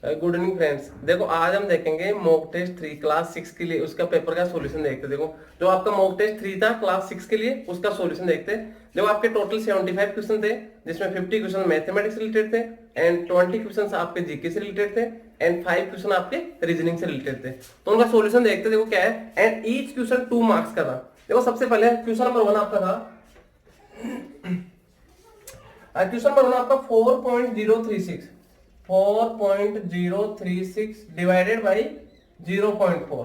Good evening friends. देखो आज हम देखेंगे मॉक टेस्ट 3 क्लास 6 के लिए उसका पेपर का सॉल्यूशन देखते हैं। देखो जो आपका मॉक टेस्ट 3 था क्लास 6 के लिए उसका सॉल्यूशन देखते हैं। देखो आपके टोटल 75 क्वेश्चन थे जिसमें 50 क्वेश्चन मैथमेटिक्स से रिलेटेड थे एंड 20 क्वेश्चन आपके जीके से रिलेटेड थे एंड 5 क्वेश्चन आपके रीजनिंग से रिलेटेड थे। तो उनका सॉल्यूशन देखते हैं। देखो क्या है एंड ईच क्वेश्चन 2 मार्क्स का था। देखो सबसे पहले क्वेश्चन नंबर 1 आपका था, क्वेश्चन नंबर 1 आपका 4.036 डिवाइडेड बाई 0.4।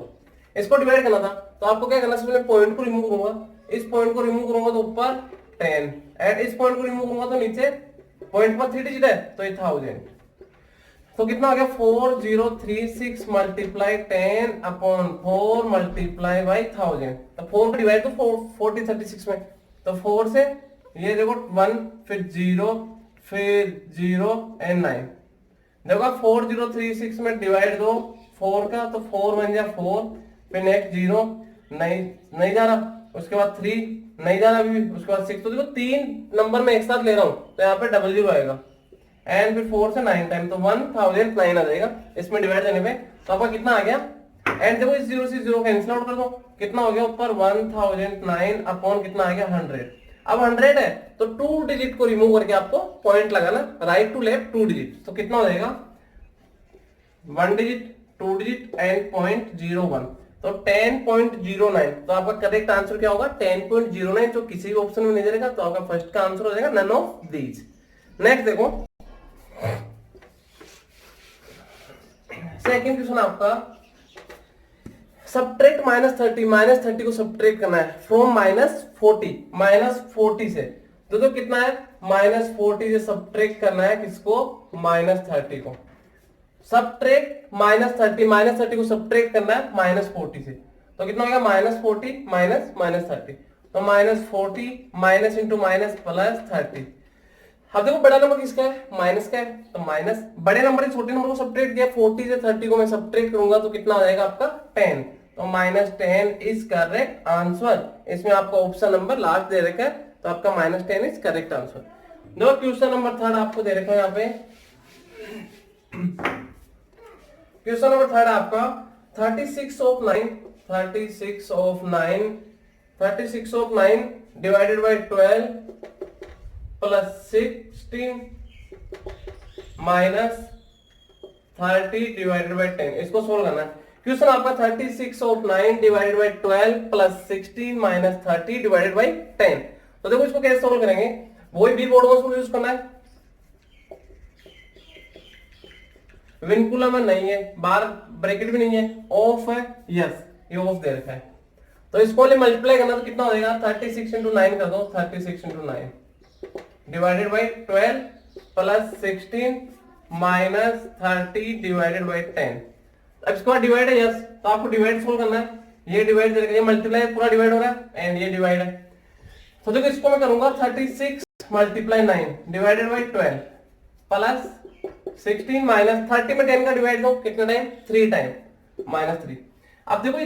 इसको डिवाइड करना था तो आपको क्या करना है, सबसे पहले पॉइंट को रिमूव करूंगा, इस पॉइंट को रिमूव करूंगा तो ऊपर 10 एंड इस पॉइंट को रिमूव करूंगा तो नीचे पॉइंट पर 3 डिजिट है तो ये 1000। तो कितना हो गया 4036 मल्टीप्लाई 10 अपॉन 4 मल्टीप्लाई बाई 1000। तो 4 को डिवाइड तो 4036 में, तो 4 से ये देखो 1 फिर 0 फिर 0 एंड 9। देखो 4036 में डिवाइड दो 4 का तो 4 बन जाए 4 फिर नेक्स्ट 0 नहीं जा रहा, उसके बाद 3 नहीं जा रहा अभी, उसके बाद 6। तो देखो 3 नंबर में एक साथ ले रहा हूं तो यहाँ पे डबल 0 आएगा एंड फिर 4 से 9 टाइम तो 1009 आ जाएगा इसमें डिवाइड करने पे। तो आपका कितना आ गया एंड देखो इस 0 से 0 कैंसिल आउट कर दो, कितना हो गया ऊपर 1009 अपॉन कितना आ गया 100। अब 100 है तो 2 डिजिट को रिमूव करके आपको पॉइंट लगाना, राइट टू लेफ्ट 2 डिजिट। तो कितना हो जाएगा 1 डिजिट 2 डिजिट एंड 0.01 तो 10.09। तो आपका करेक्ट आंसर क्या होगा 10.09, जो किसी भी ऑप्शन में नहीं जाएगा तो आपका फर्स्ट का आंसर हो जाएगा नन ऑफ दीज। नेक्स्ट देखो सेकंड क्वेश्चन आपका सब्ट्रैक्ट -30 को सब्ट्रैक्ट करना है फ्रॉम -40 से। तो कितना है -40 से सब्ट्रैक्ट करना है किसको -30 को। सब्ट्रैक्ट -30 को सब्ट्रैक्ट करना है -40 से। तो कितना होगा -40 -30 तो -40 माइनस इंटू माइनस प्लस 30। अब देखो बड़ा नंबर किसका है माइनस का है तो माइनस, बड़े नंबर से छोटे नंबर को सब्ट्रैक्ट किया 40 से 30 को मैं सब्ट्रैक्ट करूंगा तो कितना आ जाएगा आपका 10। तो -10 इज करेक्ट आंसर। इसमें आपका ऑप्शन नंबर लास्ट दे रखा है तो आपका -10 इज करेक्ट आंसर। देखो क्वेश्चन नंबर 3 आपको दे रखा है यहाँ पे। क्वेश्चन नंबर 3 आपका 36 of 9 divided by 12 plus 16 minus 30 divided by 10। इसको सोल्व करना है। क्वेश्चन आपका 36 of 9 divided by 12 plus 16 minus 30 divided by 10। तो देखो इसको कैसे सोल्व करेंगे, वही बी बोर्ड को यूज करना है। विनकुलम में नहीं है, बार ब्रैकेट भी नहीं है, ऑफ है, यस ये ऑफ दे रखा है। तो इसको मल्टीप्लाई करना तो कितना हो जाएगा 36 इंटू 9 कर दो, 36 into 9 divided by 12 plus 16 minus 30 divided by 10। अब इसको डिवाइड है यस, तो आपको डिवाइड सोल्व करना है। ये डिवाइड करेगा, ये मल्टीप्लाई पूरा डिवाइड हो रहा है एंड ये डिवाइड है। तो देखो इसको मैं करूंगा 36 multiply 9 divided by 12 plus 16 minus 30 में 10 का डिवाइड दो कितना टाइम 3 टाइम -3। अब देखो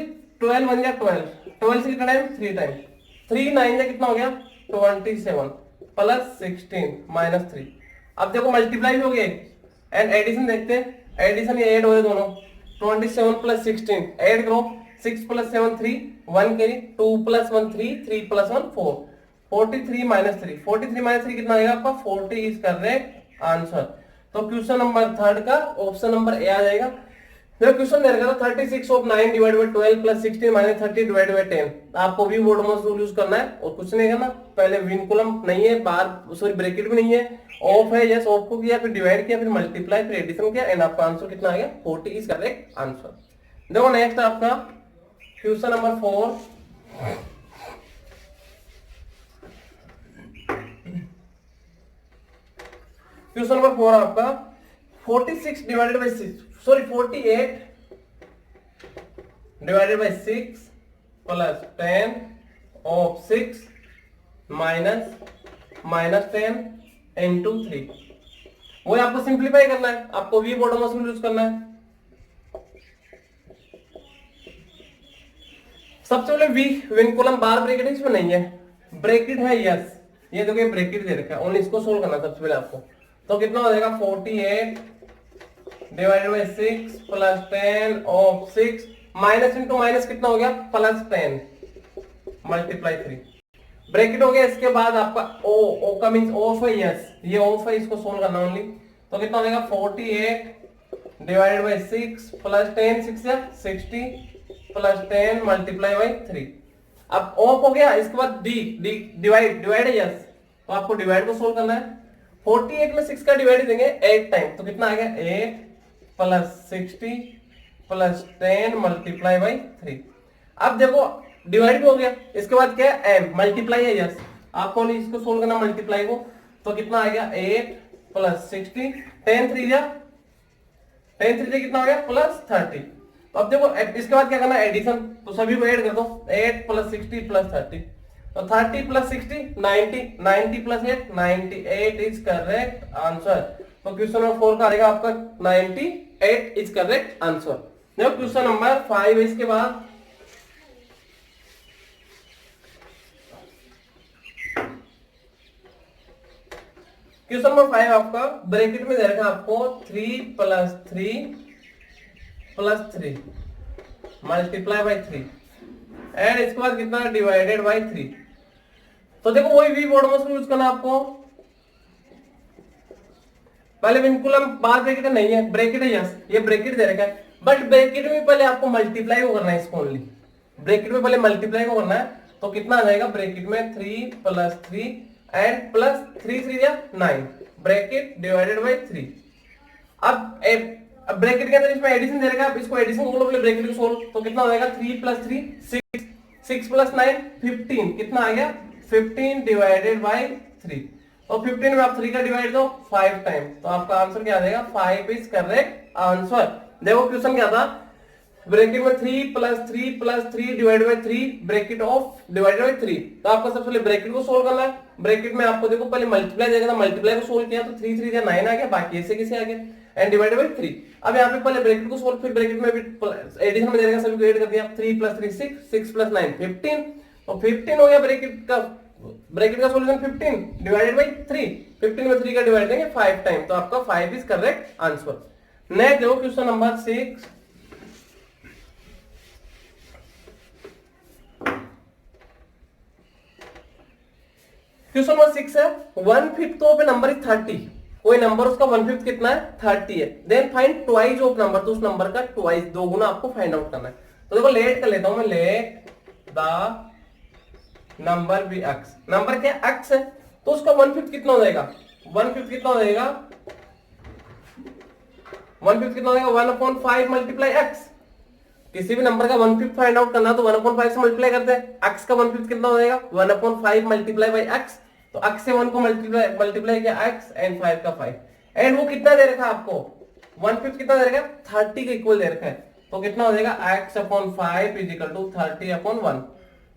12 बन गया 12 से कितना टाइम 3 टाइम 3 9 से कितना हो गया 27 प्लस 16 -3। अब देखो मल्टीप्लाई भी हो गया एंड एडिशन देखते हैं, एडिशन ये ऐड हो रहे दोनों 27 प्लस 16 ऐड करो 6 plus 7 3 1 carry 2 plus 1 3 3 plus 1 4 43 minus 3 कितना आएगा आपका 40 इज करेक्ट आंसर। तो क्वेश्चन नंबर 3 का ऑप्शन नंबर ए आ जाएगा। देखो क्वेश्चन दे रखा था 36 of 9 divided by 12 plus 16 minus 30 divided by 10। आपको भी बोर्ड में रूल यूज करना है और कुछ नहीं करना। पहले विनकुलम नहीं है, बार सॉरी ब्रैकेट भी नहीं है, ऑफ है, यस ऑफ को किया फिर डिवाइड किया फिर मल्टीप्लाई फिर एडिशन किया एंड आपका आंसर कितना आ गया 40 इज करेक्ट आंसर। देखो नेक्स्ट आपका क्वेश्चन नंबर 4। क्वेश्चन नंबर 4 आपका 48 divided by 6 plus 10 of 6 minus 10 into 3। वो आपको सिंप्लीफाई करना है, आपको वी बॉटम यूज करना है। सबसे पहले वी विनकुलम बार ब्रैकेट इसमें नहीं है, ब्रैकेट है यस, ये देखो ब्रैकेट दे रखा है, ओनली इसको सोल्व करना है सबसे पहले आपको। तो कितना हो जाएगा 48 divided by 6 plus 10 of 6 minus into minus कितना हो गया प्लस 10 मल्टीप्लाई 3 ब्रैकेट हो गया। इसके बाद आपका ओ का मींस ऑफ है यस, ये ऑफ है, इसको सोल्व करना ओनली। तो कितना हो जाएगा 48 डिवाइडेड बाई 6 प्लस 10 6 या 60 प्लस 10 मल्टीप्लाई बाई 3। अब ऑफ हो गया, इसके बाद डिवाइड है यस, तो आपको डिवाइड को सोल्व करना है। 48 में 6 का डिवाइड देंगे 8 टाइम, तो कितना आ गया 8 प्लस 60 प्लस 10 मल्टीप्लाई बाई 3। अब देखो डिवाइड भी हो गया, इसके बाद क्या है एम मल्टीप्लाई है यस, आपको इसको सोल्व करना मल्टीप्लाई को। तो कितना आ गया 8 प्लस 60 10 3 कितना हो गया प्लस 30। तो अब देखो इसके बाद क्या करना है एडिशन, तो सभी को ऐड कर दो 8 प्लस 60 प्लस 30। तो 30 plus 60 90 90 plus 8 98 is correct answer. तो क्वेश्चन नंबर 4 का आएगा आपका 98 इज करेक्ट आंसर। देखो क्वेश्चन नंबर 5 इसके बाद क्वेश्चन नंबर 5 आपका ब्रैकेट में दे रखा आपको 3 plus 3 plus 3 multiply by 3 and इसके बाद कितना डिवाइडेड बाई 3। तो देखो वही वी बोर्ड यूज करना आपको। पहले विनकुलम बार ब्रैकेट नहीं है, ब्रैकेट है यस, ये ब्रैकेट दे रखा है, बट ब्रैकेट में पहले आपको मल्टीप्लाई को करना है इसको ओनली, ब्रैकेट में पहले मल्टीप्लाई को करना है। तो कितना आ जाएगा ब्रैकेट में 3 प्लस 3 एंड प्लस 3 3 या 9 ब्रैकेट डिवाइडेड बाई 3। अब ब्रैकेट के अंदर इसमें एडिशन दे रखा है, इसको एडिशन बोलो पहले ब्रैकेट को सोल्व। तो कितना हो जाएगा 3 प्लस 3 6 6 प्लस 9 15 कितना आ गया 15 डिवाइडेड बाई 3। तो 15 में आप 3 का डिवाइड दो 5 टाइम, तो आपका आंसर क्या आ जाएगा 5 इज करेक्ट आंसर। देखो क्वेश्चन क्या था ब्रैकेट में 3 plus 3 divided by 3 bracket of divided by 3। तो आपको सबसे पहले ब्रैकेट को सोल्व करना है। ब्रैकेट में आपको देखो पहले मल्टीप्लाई देगा था, मल्टीप्लाई को सोल्व किया तो 3 3 9 आ गया, बाकी ऐसे कैसे आ गया एंड डिवाइडेड बाई 3। अब यहाँ पे पहले ब्रैकेट को सोल्व, फिर ब्रैकेट में भी एडिशन में देगा, सभी को ऐड कर दिया 3 प्लस 3 6 6 प्लस 9 15। तो 15 हो गया ब्रैकेट का सॉल्यूशन 15 डिवाइडेड बाई 3। 15 में 3 का डिवाइड देंगे 5 टाइम, तो आपका 5 इज करेक्ट आंसर। नेक्स्ट देखो क्वेश्चन नंबर 6। क्वेश्चन नंबर 6 है 1/5 ऑफ ए नंबर इज 30। कोई नंबर उसका 1/5 कितना है 30 है, then find twice of number, तो उस नंबर का ट्वाइस दो गुना आपको फाइंड आउट करना है। तो देखो लेट कर लेता हूं मैं, let the number be x, number क्या एक्स है, तो उसका 1/5 कितना हो जाएगा 1/5 कितना हो जाएगा 1/5 कितना हो जाएगा 1/5 मल्टीप्लाई एक्स। किसी भी नंबर का 1/5 फाइंड आउट करना तो 1/5 से मल्टीप्लाई करते हैं। एक्स का 1/5 कितना हो जाएगा 1/5 मल्टीप्लाई बाई एक्स। तो x से 1 को मल्टीप्लाई किया x एंड 5 का 5 एंड वो कितना दे रखा है आपको 1/5 कितना दे रखा है 30 के इक्वल दे रखा है। तो कितना हो जाएगा x upon 5 is equal to 30 upon 1।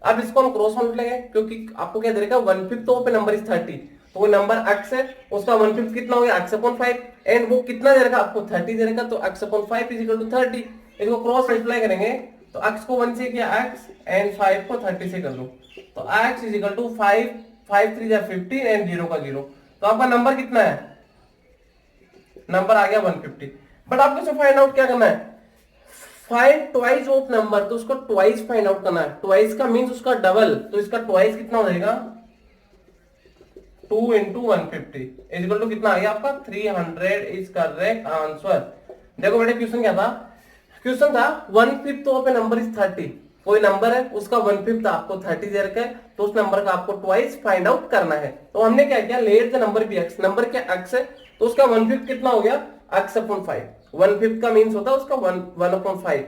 अब इसको हम क्रॉस मल्टीप्लाई करें क्योंकि आपको क्या दे रखा है 1/5 तो पे नंबर इज 30, तो वो नंबर x है उसका 1/5 कितना हो गया x अपॉन 5 एंड वो कितना दे रखा आपको 30 दे रखा, तो x upon 5 is equal to 30। इसको क्रॉस मल्टीप्लाई करेंगे तो x को 1 से किया x एंड 5 को 30 से कर लो, तो x इज इक्वल टू 5 5 3 जा 15 एंड 0 का 0। तो आपका नंबर कितना है, नंबर आ गया 150। बट आपको इसे फाइंड आउट क्या करना है, फाइंड ट्वाइस ऑफ नंबर, तो उसको ट्वाइस फाइंड आउट करना है। ट्वाइस का मींस उसका डबल, तो इसका ट्वाइस कितना हो जाएगा 2 इंटू 150 इज इक्वल टू कितना आ गया आपका 300 इज करेक्ट आंसर। देखो बेटे क्वेश्चन क्या था, क्वेश्चन था 1/5 ऑफ ए नंबर इज 30। कोई नंबर है उसका 1/5 आपको 30 दे रखा है, तो उस नंबर का आपको ट्वाइस फाइंड आउट करना है। तो हमने क्या किया let the number be x, number क्या x है तो उसका 1/5 कितना हो गया x अपॉन 5। 1/5 का मींस होता है उसका 1 अपॉन 5,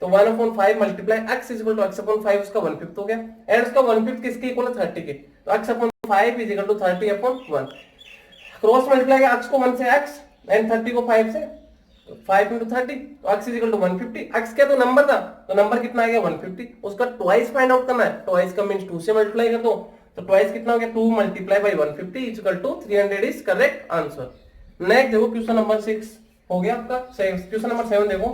तो 1 upon 5 multiply x is equal to x upon 5 उसका 1/5 हो गया एंड उसका 1/5 किसके इक्वल है 30 के, तो x upon 5 is equal to 30 upon 1। Cross multiply किया x को 1 से x एंड 30 को 5 से, 5 into 30 तो x is equal to 150। x क्या तो नंबर था, तो नंबर कितना आ गया 150, उसका ट्वाइस फाइंड आउट करना है। ट्वाइस का मींस 2 से मल्टीप्लाई कर दो, तो ट्वाइस कितना हो गया 2 multiply by 150 is equal to 300 is correct answer. Next देखो क्वेश्चन नंबर 6 हो गया आपका। क्वेश्चन नंबर 7 देखो,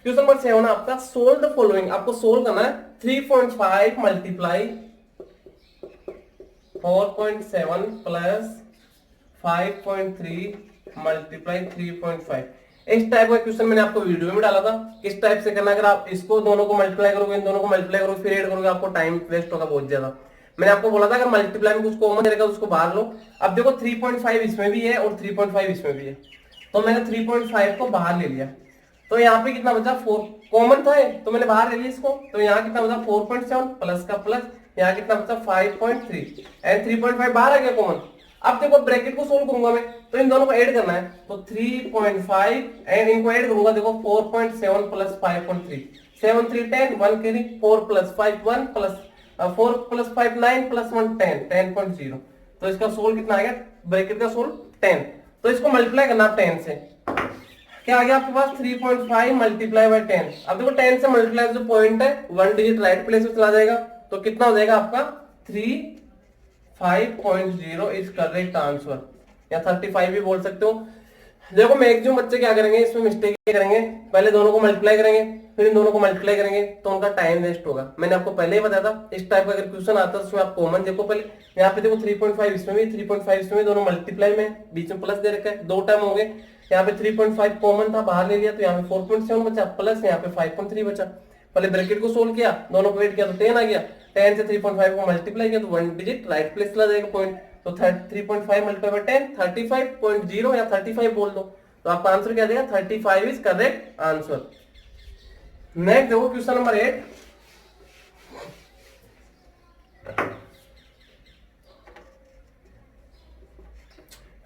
क्वेश्चन नंबर 7 आपका सोल्व द फॉलोइंग, आपको सोल्व करना है 3.5 मल्टीप्लाई 4.7 प्लस 5.3 मल्टीप्लाई 3.5। इस टाइप का क्वेश्चन मैंने आपको वीडियो में डाला था, किस टाइप से करना। अगर आप इसको दोनों को मल्टीप्लाई करोगे, इन दोनों को मल्टीप्लाई करोगे, फिर ऐड करोगे, आपको टाइम वेस्ट होगा बहुत ज्यादा। मैंने आपको बोला था अगर मल्टीप्लाई में कुछ कॉमन रहेगा उसको बाहर लो। अब देखो 3.5 इसमें भी है और 3.5 इसमें भी है, तो मैंने 3.5 को बाहर ले लिया। तो यहाँ पे कितना बचा, 4 कॉमन था तो मैंने बाहर ले लिया इसको। तो यहाँ कितना बचा 4.7 प्लस का प्लस, यहाँ कितना बचा 5.3 एंड 3.5 बाहर आ गया कॉमन। अब देखो ब्रैकेट को सोल्व करूंगा मैं, तो इन दोनों को ऐड करना है। तो 3.5 एंड इनको ऐड करूंगा, देखो 4.7 plus 5.3, 7 3 10, 1 carry, 4 plus 5 1 plus 4 plus 5 9 plus 1 10, 10.0। तो इसका सोल्व कितना आ गया, ब्रैकेट का सोल्व 10। तो इसको मल्टीप्लाई करना 10 से, क्या आ गया आपके पास 3.5 मल्टीप्लाई बाय 10। अब देखो 10 से मल्टीप्लाई जो पॉइंट है 1 डिजिट राइट प्लेस में चला जाएगा, तो कितना हो जाएगा आपका 35.0 इज करेक्ट आंसर, या 35 भी बोल सकते हो। देखो मैक्सिमम बच्चे क्या करेंगे, इसमें मिस्टेक करेंगे, पहले दोनों को मल्टीप्लाई करेंगे, फिर इन दोनों को मल्टीप्लाई करेंगे, तो उनका टाइम वेस्ट होगा। मैंने आपको पहले ही बताया था इस टाइप का अगर क्वेश्चन आता है उसमें आप कॉमन देखो पहले। यहाँ पे देखो 3.5 इसमें भी, 3.5 इसमें भी, दोनों मल्टीप्लाई में, बीच में प्लस दे रखा है, 2 टर्म हो गए। यहाँ पे 3.5 कॉमन था, बाहर ले लिया, तो यहाँ पे 4.7 बचा, प्लस यहाँ पे 5.3 बचा। पहले ब्रैकेट को सोल्व किया, दोनों को ऐड किया तो 10 आ गया, 10 से 3.5 को मल्टीप्लाई किया तो 1 डिजिट राइट प्लेस चला जाएगा पॉइंट। तो 3.5 मल्टीप्लाई बाय 10 35.0 या 35 बोल दो, तो आपका आंसर क्या देगा 35 इज करेक्ट आंसर। नेक्स्ट देखो क्वेश्चन नंबर 8।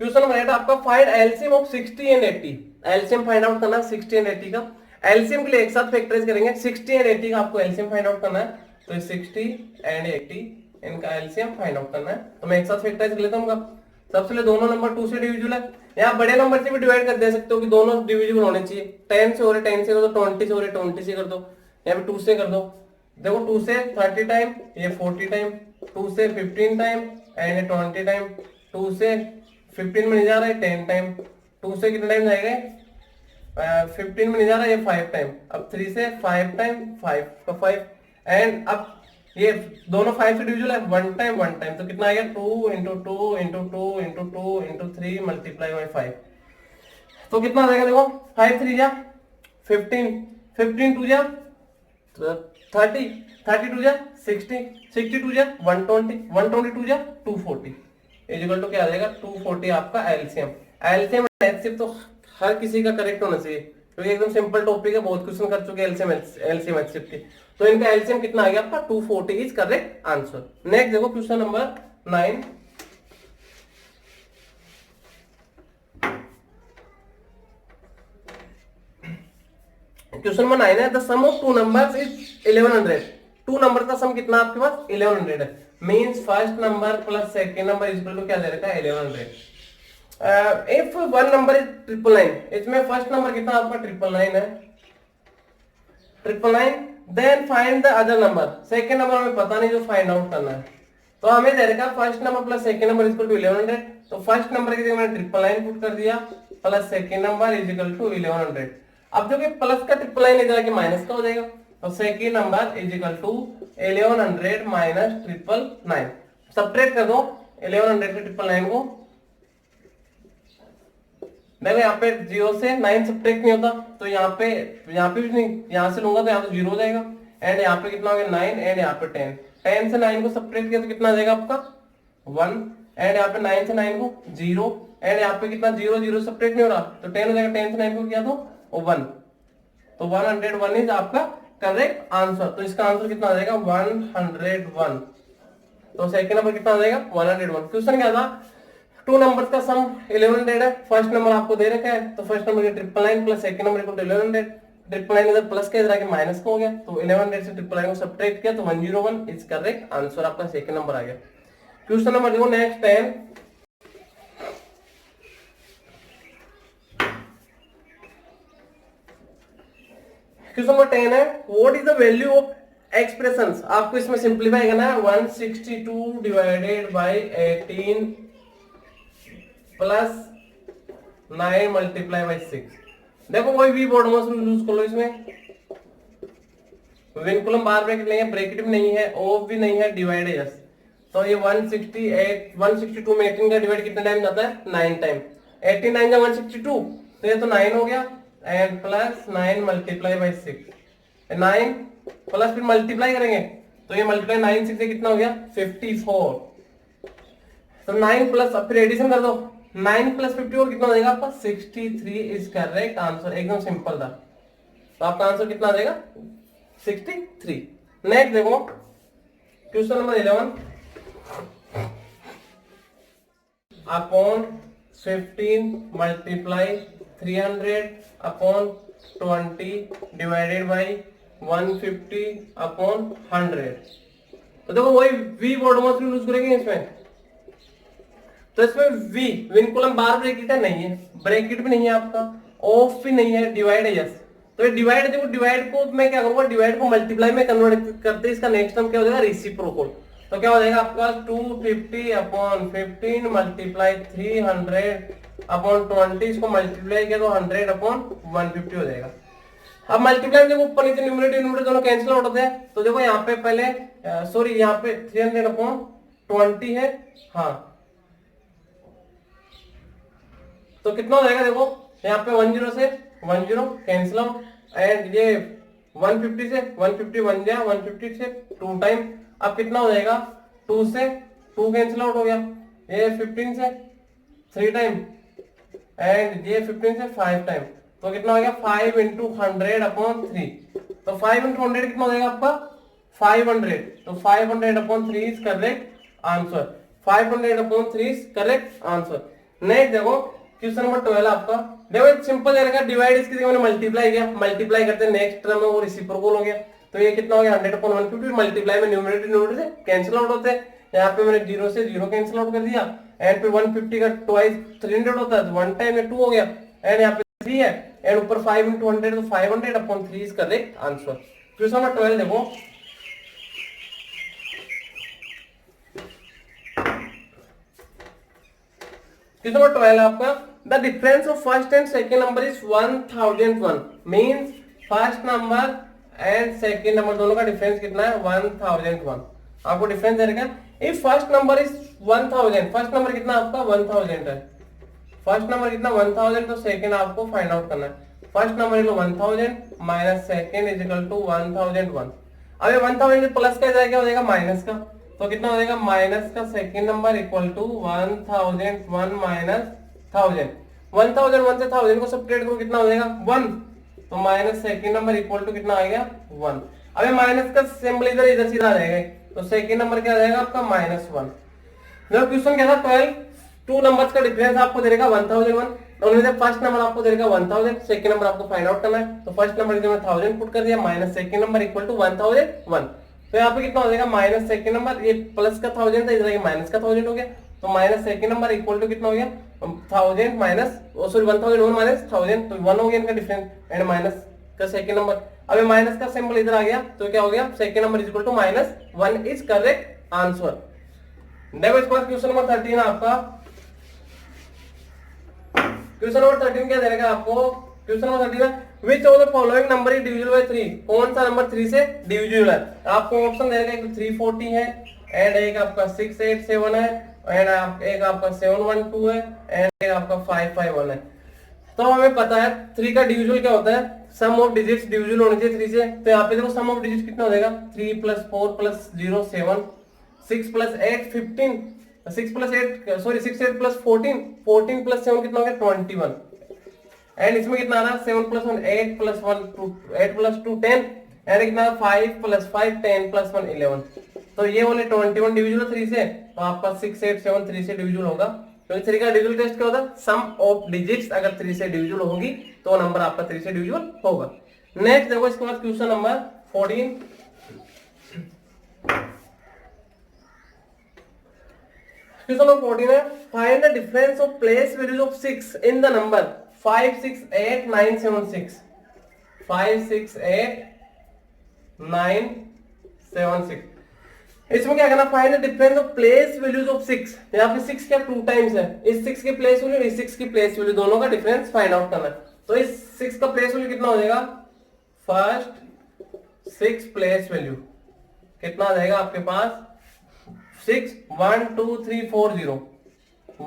क्वेश्चन नंबर 8 आपका find LCM of 60 and 80। LCM find out करना 60 एंड 80 का। एलसीएम के लिए एक साथ फैक्टराइज करेंगे, 60 एंड 80 का आपको एलसीएम फाइंड आउट करना है। तो 60 एंड 80 इनका एलसीएम फाइंड आउट करना है, तो मैं एक साथ फैक्टराइज कर लेता हूँ। सबसे पहले दोनों नंबर 2 से डिविजिबल है, यहाँ बड़े नंबर से भी डिवाइड कर दे सकते हो कि दोनों डिविजिबल होने चाहिए। 10 से हो रहे 10 से कर दो, 20 से हो रहे 20 से कर दो, यहाँ पे 2 से कर दो। देखो 2 से 30 टाइम, ये 40 टाइम, 2 से 15 टाइम एंड 20 टाइम, 2 से 15 में नहीं जा रहा है 10 टाइम, 2 से कितना टाइम जाएगा 15 में नहीं जा रहा है ये 5 टाइम। अब 3 से 5 टाइम, 5 का 5 एंड अब ये दोनों 5 से डिविजिबल है, 1 टाइम 1 टाइम, तो कितना आ गया 2 into 2 into 2 into 2 into 3 multiply by 5। तो कितना आ जाएगा देखो 5 3 जा 15, 15 2 जा 30, 32 जा 60, 62 जा 120, 122 जा 240 इक्वल टू क्या आ जाएगा 240 आपका एलसीएम। एलसीएम एचसीएफ तो हर किसी का करेक्ट होना चाहिए, क्योंकि एकदम सिंपल टॉपिक है, बहुत क्वेश्चन कर चुके हैं एलसीएम एचसीएफ के। तो इनका एलसीएम कितना आ गया आपका 240 इज करेक्ट आंसर। नेक्स्ट देखो क्वेश्चन नंबर 9। क्वेश्चन नंबर 9 है, the sum of two numbers is 1100। टू नंबर का सम कितना आपके पास 1100 है, means first number plus second number is equal to क्या दे रखा है 1100। इफ वन नंबर इज 999, इसमें फर्स्ट नंबर कितना आपका 999 है, 999, then find the other number. Second number हमें पता नहीं, जो फाइंड आउट करना है। तो हमें दे रखा first number plus second number is equal to 1100। तो फर्स्ट नंबर की जगह मैंने 999 पुट कर दिया, plus second number is equal to 1100। अब जो कि प्लस का 999 इधर के माइनस का हो जाएगा, तो second number is equal to 1100 minus 999। Subtract कर दो 1100 से 999 को। देखो यहाँ पे 0 से 9 सब्ट्रैक्ट नहीं होता, तो यहाँ पे भी नहीं, यहाँ से लूंगा तो यहाँ पे 0 हो जाएगा एंड यहाँ पे कितना हो गया 9 एंड यहाँ पे 10। 10 से 9 को सब्ट्रैक्ट किया तो कितना आ जाएगा आपका 1 एंड यहाँ पे 9 से 9 को 0 एंड यहाँ पे कितना 0 0 सब्ट्रैक्ट नहीं हो रहा, तो 10 हो जाएगा। 10 से 9 को किया तो 1, तो 101 इज आपका करेक्ट आंसर। तो इसका आंसर कितना आ जाएगा 101। तो सेकंड नंबर कितना आ जाएगा 101। क्वेश्चन क्या था, टू नंबर्स का सम 1100 है, फर्स्ट नंबर आपको दे रखा है, तो first number 999 plus second number equal to 1100। 999 इधर प्लस का इधर आके माइनस का हो गया, तो 1100 से 999 को सब्ट्रैक्ट किया तो 101 इज करेक्ट आंसर, आपका सेकंड नंबर आ गया। क्वेश्चन नंबर देखो नेक्स्ट 10। क्वेश्चन नंबर 10 है, what is the value of expressions. आपको इसमें सिंप्लीफाई करना है, 162 divided by 18 plus 9 multiply by 6। देखो कोई भी बोर्ड में यूज कर लो, इसमें विनकुलम बार ब्रैकेट नहीं है, ब्रैकेट भी नहीं है, ऑफ भी नहीं है, डिवाइड है यस। तो ये 168 162 में 18 का डिवाइड कितने टाइम जाता है 9 टाइम। 18 9 162, तो ये तो 9 हो गया and plus 9 multiply by 6, 9 plus फिर मल्टीप्लाई करेंगे तो ये मल्टीप्लाई 9 6 से कितना हो गया 54। तो 9 प्लस अब फिर एडिशन कर दो, 9 प्लस 54 कितना हो जाएगा आपका 63 इज करेक्ट आंसर। एकदम सिंपल था। तो आपका आंसर कितना आ जाएगा 63। नेक्स्ट देखो question number 11 upon 15 multiply 300 upon 20 divided by 150 upon 100। तो देखो वही v वर्ड मत यूज करेंगे इसमें। तो इसमें v विनकुलम बार ब्रैकेट है नहीं है, ब्रैकेट भी नहीं है आपका, ऑफ भी नहीं है, डिवाइड है यस। तो ये डिवाइड, देखो डिवाइड को मैं क्या करूंगा, डिवाइड को मल्टीप्लाई में कन्वर्ट करते इसका नेक्स्ट टर्म क्या हो जाएगा रेसिप्रोकल। तो क्या हो जाएगा आपका 250 अपॉन 15 मल्टीप्लाई 300 अपॉन 20, इसको मल्टीप्लाई किया तो 100 अपॉन 150 हो जाएगा। अब मल्टीप्लाई देखो ऊपर नीचे न्यूमरेटर दोनों कैंसिल आउट होते हैं। तो देखो यहाँ पे पहले सॉरी यहाँ पे 300 अपॉन 20 है, हाँ तो कितना हो जाएगा देखो यहाँ पे 10 से 10 कैंसिल आउट एंड ये 150 से 150 1 जा 150 से 2 टाइम। अब कितना हो जाएगा 2 से 2 कैंसिल आउट हो गया, ये 15 से 3 टाइम एंड ये 15 से 5 टाइम। तो कितना हो गया 5 इंटू 100 अपॉन 3। तो 5 इंटू 100 कितना हो जाएगा आपका 500। तो 500 upon 3 is correct answer. 500 upon 3 is correct answer. Next देखो क्वेश्चन नंबर 12 आपका। देखो सिंपल रहेगा, डिवाइड इसकी जगह मैंने मल्टीप्लाई किया, मल्टीप्लाई करते नेक्स्ट टर्म में वो रेसिप्रोकल हो गया। तो ये कितना हो गया 100 अपॉन 150, मल्टीप्लाई में न्यूमरेटर से कैंसिल आउट होते हैं। यहाँ पे मैंने 0 से 0 कैंसिल आउट कर दिया एंड फिर 150 का ट्वाइस 300 होता है तो 1 टाइम में 2 हो गया एंड यहाँ पे 3 है एंड ऊपर 5 इंटू 100 तो 500 upon 3 is correct answer. Question number 12 देखो। क्वेश्चन नंबर 12 आपका the difference of first and second number is 1001 means first number and second number दोनों का डिफरेंस कितना है 1001। आपको डिफरेंस दे रखा है। If first number is 1000, first number कितना आपका 1000 है, फर्स्ट नंबर कितना 1000 तो सेकंड आपको फाइंड आउट करना है। First number is 1000 minus second is equal to 1001। अब ये 1000 प्लस का जाएगा हो जाएगा माइनस का, तो कितना हो जाएगा माइनस का second number equal to 1001 minus 1000। 1001 से 1000 को सब्ट्रैक्ट करो कितना हो जाएगा 1, तो minus second number equal to कितना आएगा 1। अब ये माइनस का सिंबल इधर सीधा आ जाएगा, तो सेकंड नंबर क्या आ जाएगा आपका -1। देखो क्वेश्चन क्या था 12 टू नंबर्स का डिफरेंस आपको दे देगा 1001, तो उनमें से फर्स्ट नंबर आपको दे देगा 1000, सेकंड नंबर आपको फाइंड आउट करना है। तो फर्स्ट नंबर में 1000 पुट कर दिया minus second number equal to 1001। तो यहाँ पे कितना हो जाएगा माइनस सेकंड नंबर, ये प्लस का 1000 था इधर माइनस का 1000 हो गया, तो minus second number equal to कितना हो गया 1000 माइनस सॉरी 1001 माइनस 1000, तो 1 हो गया इनका डिफरेंस एंड माइनस का सेकंड नंबर। अब ये माइनस का सिंबल इधर आ गया तो क्या हो गया second number equal to -1 is correct answer. देखो इसके बाद क्वेश्चन नंबर 13 आपका। क्वेश्चन नंबर 13 क्या दे रखा है आपको, क्वेश्चन नंबर 13 है which of the following number is divisible by 3, कौन सा नंबर 3 से डिविजिबल है। आपको ऑप्शन दे रखा है एक 340 है एंड एक आपका 687 है एंड एक आपका 712 है एंड एक आपका 551 है। तो हमें पता है 3 का डिविजिबल क्या होता है, सम ऑफ डिजिट्स डिविजिबल होने चाहिए 3 से। तो यहाँ पे देखो सम ऑफ डिजिट्स कितना हो जाएगा 3 + 4 + 0 7, 6 + 8 15, 6 + 8 सॉरी 6 8 + 14, 14 + 7 कितना हो गया 21 एंड इसमें कितना आ रहा है 7 + 1 8 + 1 2 8 + 2 10 एंड कितना 5 + 5 10 + 1 11। तो ये वाले 21 डिविजिबल 3 से, तो आपका 6 8 7 3 से डिविजिबल होगा। क्योंकि 3 का डिविजिबल टेस्ट क्या होता है सम ऑफ डिजिट्स, अगर 3 से डिविजिबल होगी तो नंबर आपका 3 से डिविजिबल होगा। नेक्स्ट देखो इसके बाद क्वेश्चन नंबर 14। क्वेश्चन नंबर 14 है find the difference of place values of 6 in the number 5 6 8 9 7 6, 5 6 8 9 7 6। इसमें क्या करना find the difference of place values of 6। यहाँ पे 6 क्या 2 टाइम्स है, इस 6 की प्लेस वैल्यू इस 6 की प्लेस वैल्यू दोनों का डिफरेंस फाइंड आउट करना है। तो इस 6 का प्लेस वैल्यू कितना हो जाएगा, फर्स्ट 6 प्लेस वैल्यू कितना आ जाएगा आपके पास 6 1 2 3 4 0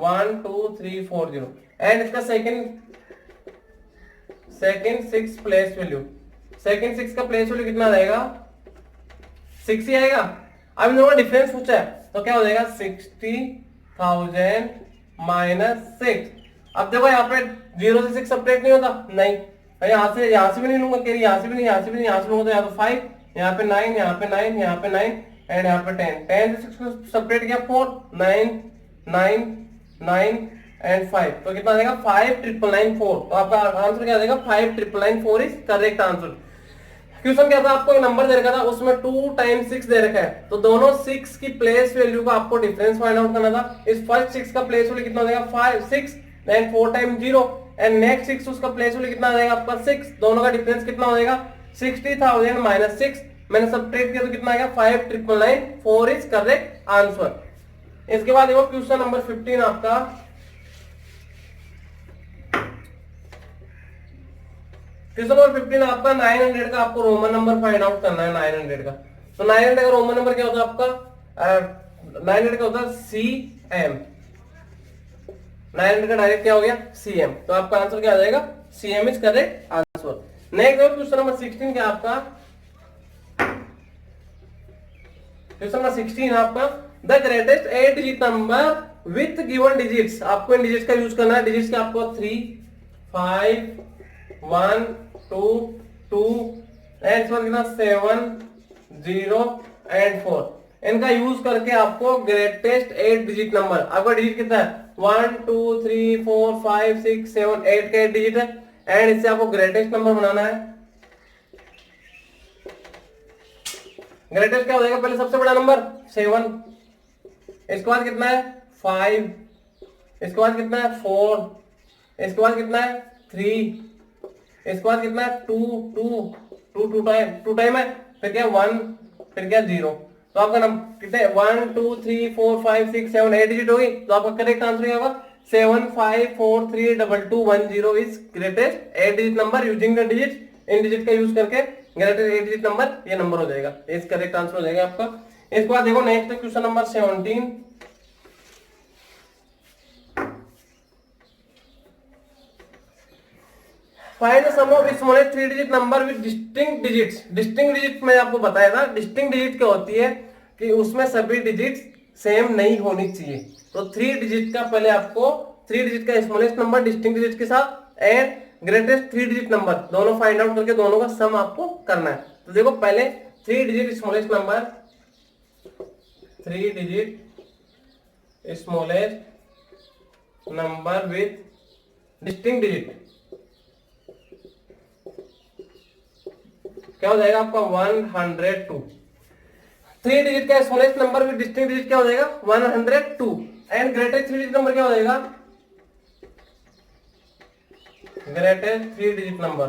1 2 3 4 0 एंड इसका सेकंड 6 प्लेस वैल्यू, सेकंड 6 का प्लेस वैल्यू कितना रहेगा 6 ही आएगा। अब इन दोनों का डिफरेंस पूछा है तो क्या हो जाएगा 60,000 माइनस 6। अब देखो यहाँ पे 0 से 6 सब्ट्रैक्ट नहीं होता, नहीं, यहाँ से भी नहीं लूंगा कैरी, यहाँ से भी नहीं, यहाँ से भी नहीं, यहाँ से लूंगा तो यहाँ पे 5, यहाँ पे 9, यहाँ पे 9, यहाँ पे 9 एंड यहाँ पे 10, 10 से 6 को सब्ट्रैक्ट किया 4, 9 9 9 एंड 5 तो कितना आ जाएगा 5,994। तो आपका आंसर क्या आ जाएगा 5,994 इज करेक्ट आंसर। क्वेश्चन क्या था, आपको एक नंबर दे रखा था उसमें 2 टाइम्स 6 दे रखा है, तो दोनों 6 की प्लेस वैल्यू का आपको डिफरेंस फाइंड आउट करना था। इस फर्स्ट 6 का प्लेस वैल्यू कितना हो जाएगा 5 6 देन 4 टाइम्स 0 एंड नेक्स्ट 6 उसका प्लेस वैल्यू कितना आ जाएगा आपका 6, दोनों का डिफरेंस कितना हो जाएगा 60,000 माइनस 6। मैंने सब्ट्रैक्ट किया तो कितना आएगा 5,994 इज करेक्ट आंसर। इसके बाद देखो क्वेश्चन नंबर 15 आपका, क्वेश्चन नंबर 15 आपका 900 का आपको रोमन नंबर फाइंड आउट करना है 900 का। तो 900 का रोमन नंबर क्या होता है आपका 900 का होता है CM, 900 का डायरेक्ट क्या हो गया CM, तो आपका आंसर क्या आ जाएगा CM is correct answer. Next question number 16 क्या आपका, क्वेश्चन नंबर 16 आपका the greatest 8 digit number with given digits, आपको इन डिजिट्स का यूज करना है। डिजिट्स क्या आपको 3 5 1 2 2 एंड 7 0 एंड 4, इनका यूज करके आपको ग्रेटेस्ट 8 डिजिट नंबर, आपका डिजिट कितना है 1 2 3 4 5 6 7 8 का 8 डिजिट है एंड इससे आपको ग्रेटेस्ट नंबर बनाना है। ग्रेटेस्ट क्या हो जाएगा, पहले सबसे बड़ा नंबर 7, इसके बाद कितना है 5, इसके बाद कितना है 4, इसके बाद कितना है 3, इसके बाद कितना है 2 2 2 टाइम है, फिर क्या 1, फिर क्या 0, तो आपका नंबर कितने 1 2 3 4 5 6 7 8 डिजिट होगी, तो आपका करेक्ट आंसर क्या होगा 7 5 4 3 2 2 1 0 is greatest 8 digit number using the digit, in digit का यूज करके ग्रेटेस्ट 8 डिजिट नंबर ये नंबर हो जाएगा, इस करेक्ट आंसर हो जाएगा आपका। इसके बाद देखो next question number 17, find the sum of smallest 3 digit number with distinct digits. Distinct digit मैं आपको बताया था, डिस्टिंक्ट डिजिट क्या होती है कि उसमें सभी डिजिट्स सेम नहीं होनी चाहिए। तो 3 डिजिट का पहले आपको 3 डिजिट का स्मॉलेस्ट नंबर डिस्टिंक्ट डिजिट के साथ एंड ग्रेटेस्ट 3 डिजिट नंबर दोनों फाइंड आउट करके दोनों का सम आपको करना है। तो देखो पहले 3 digit smallest number, 3 digit smallest number with distinct digit क्या हो जाएगा आपका 102। 3 डिजिट का smallest number with distinct digit क्या हो जाएगा 102 एंड ग्रेटेस्ट 3 डिजिट नंबर क्या हो जाएगा, ग्रेटेस्ट 3 डिजिट नंबर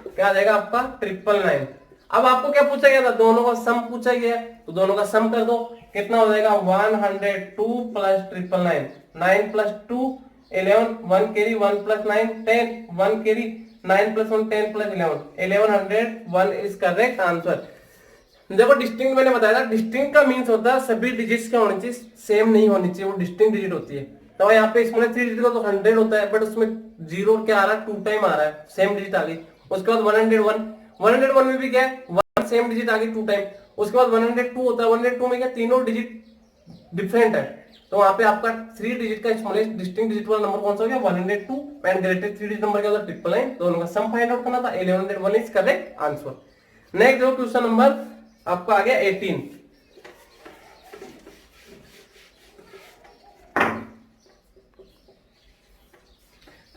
क्या आ जाएगा आपका 999। अब आपको क्या पूछा गया था, दोनों का सम पूछा गया है, तो दोनों का सम कर दो, कितना हो जाएगा 102 plus 999, 9 plus 2 11, 1 carry 1 plus 9 10, 1 carry 9 plus 1 10 plus 11 1101 is correct answer. देखो डिस्टिंक्ट मैंने बताया था, डिस्टिंक्ट का मींस होता है सभी डिजिट्स क्या होनी चाहिए सेम नहीं होनी चाहिए, वो डिस्टिंक्ट डिजिट होती है। तो यहाँ पे इसमें 3 डिजिट का तो 100 होता है, बट उसमें 0 क्या आ रहा है 2 टाइम आ रहा है, सेम डिजिट आ गई। उसके बाद 101 में भी क्या है 1 सेम डिजिट आ गई 2 टाइम। उसके बाद 102 होता है, 102 में क्या तीनों डिजिट डिफरेंट है, तो वहां पे आपका 3 डिजिट का स्मॉलेस्ट डिस्टिंक्ट डिजिट वाला नंबर कौन सा हो गया 102 एंड ग्रेटेस्ट 3 डिजिट नंबर क्या होता है 999, दोनों का सम फाइंड आउट करना था, 1101 इज करेक्ट आंसर। नेक्स्ट देखो क्वेश्चन नंबर आपका आ गया 18।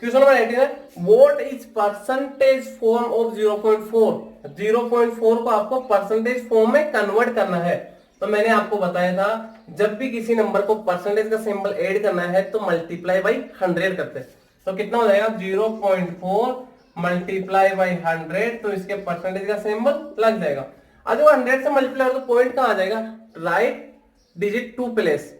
क्वेश्चन नंबर 18 है what is percentage form of 0.4। 0.4 को आपको परसेंटेज फॉर्म में कन्वर्ट करना है। तो मैंने आपको बताया था जब भी किसी नंबर को परसेंटेज का सिंबल ऐड करना है तो मल्टीप्लाई बाई 100 करते हैं। तो कितना हो जाएगा 0.4 मल्टीप्लाई बाई 100, तो इसके परसेंटेज का सिंबल लग जाएगा। अगर 100 से मल्टीप्लाई हो तो पॉइंट कहाँ आ जाएगा, राइट डिजिट टू प्लेस,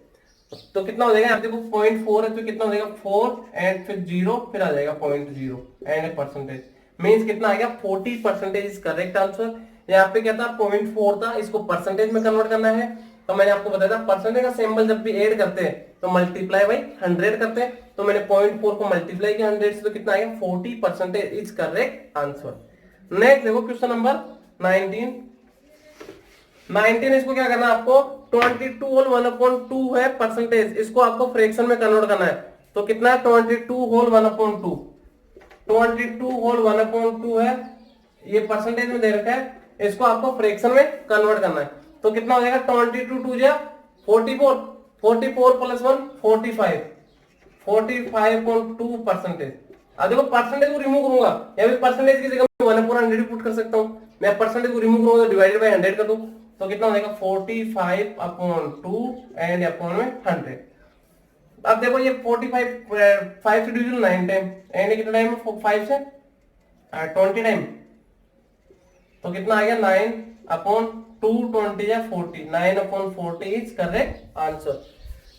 तो कितना हो जाएगा, देखो 0.4 है तो कितना हो जाएगा 4 एंड फिर 0 फिर आ जाएगा 0.0 एंड ए परसेंटेज, मींस कितना आ गया 40% इज करेक्ट आंसर। यहाँ पे क्या था 0.4 था, इसको परसेंटेज में कन्वर्ट करना है तो मैंने आपको बताया था परसेंटेज का सिंबल जब भी ऐड करते हैं तो मल्टीप्लाई बाई 100 करते हैं, तो मैंने 0.4 को मल्टीप्लाई किया 100 से तो कितना आएगा 40% इज करेक्ट आंसर। नेक्स्ट देखो क्वेश्चन नंबर 19 इसको क्या करना है आपको 22 होल 1/2 है परसेंटेज, इसको आपको फ्रैक्शन में कन्वर्ट करना है। तो कितना है 22 होल 1/2, 22 होल 1/2 है, ये परसेंटेज में दे रखा है, इसको आपको फ्रैक्शन में कन्वर्ट करना है। तो कितना हो जाएगा 22 2 जा 44, 44 प्लस 1 45, 45.2 परसेंटेज। अब देखो परसेंटेज को रिमूव करूंगा, या फिर परसेंटेज की जगह मैं 1/100 पुट कर सकता हूं, मैं परसेंटेज को रिमूव करूंगा तो डिवाइडेड बाय 100 कर दूं, तो कितना हो जाएगा 45/2 एंड अपॉन में 100। अब देखो ये 45 5 से डिवीजन 9 टाइम एंड कितना टाइम 5 से 20 टाइम, तो कितना आ गया 9/2 20 या 40, 9/40 इज करेक्ट आंसर।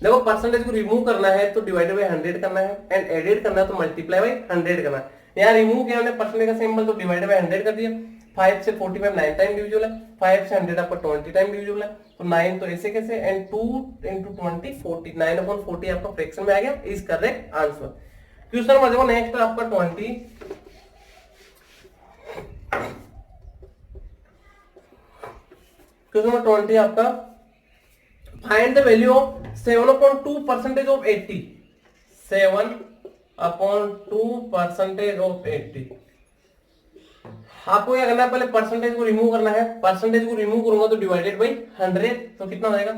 देखो परसेंटेज को रिमूव करना है तो डिवाइडेड बाय 100 करना है एंड एडेड करना है तो मल्टीप्लाई बाय 100 करना है। यहाँ रिमूव किया हमने परसेंटेज का सिंबल तो डिवाइडेड बाय 100 कर दिया। 5 से 45 9 टाइम डिविजिबल है, 5 से 100 आपका 20 टाइम डिविजिबल है, तो 9 तो ऐसे कैसे एंड 2 into 20 40, 9/40 आपका फ्रैक्शन में आ गया is correct answer. Question number देखो नेक्स्ट आपका 20, क्वेश्चन नंबर 20 आपका find the value of 7/2% of 80, 7/2% of 80। आपको क्या करना है पहले परसेंटेज को रिमूव करना है, परसेंटेज को रिमूव करूंगा तो डिवाइडेड बाई 100, तो कितना हो जाएगा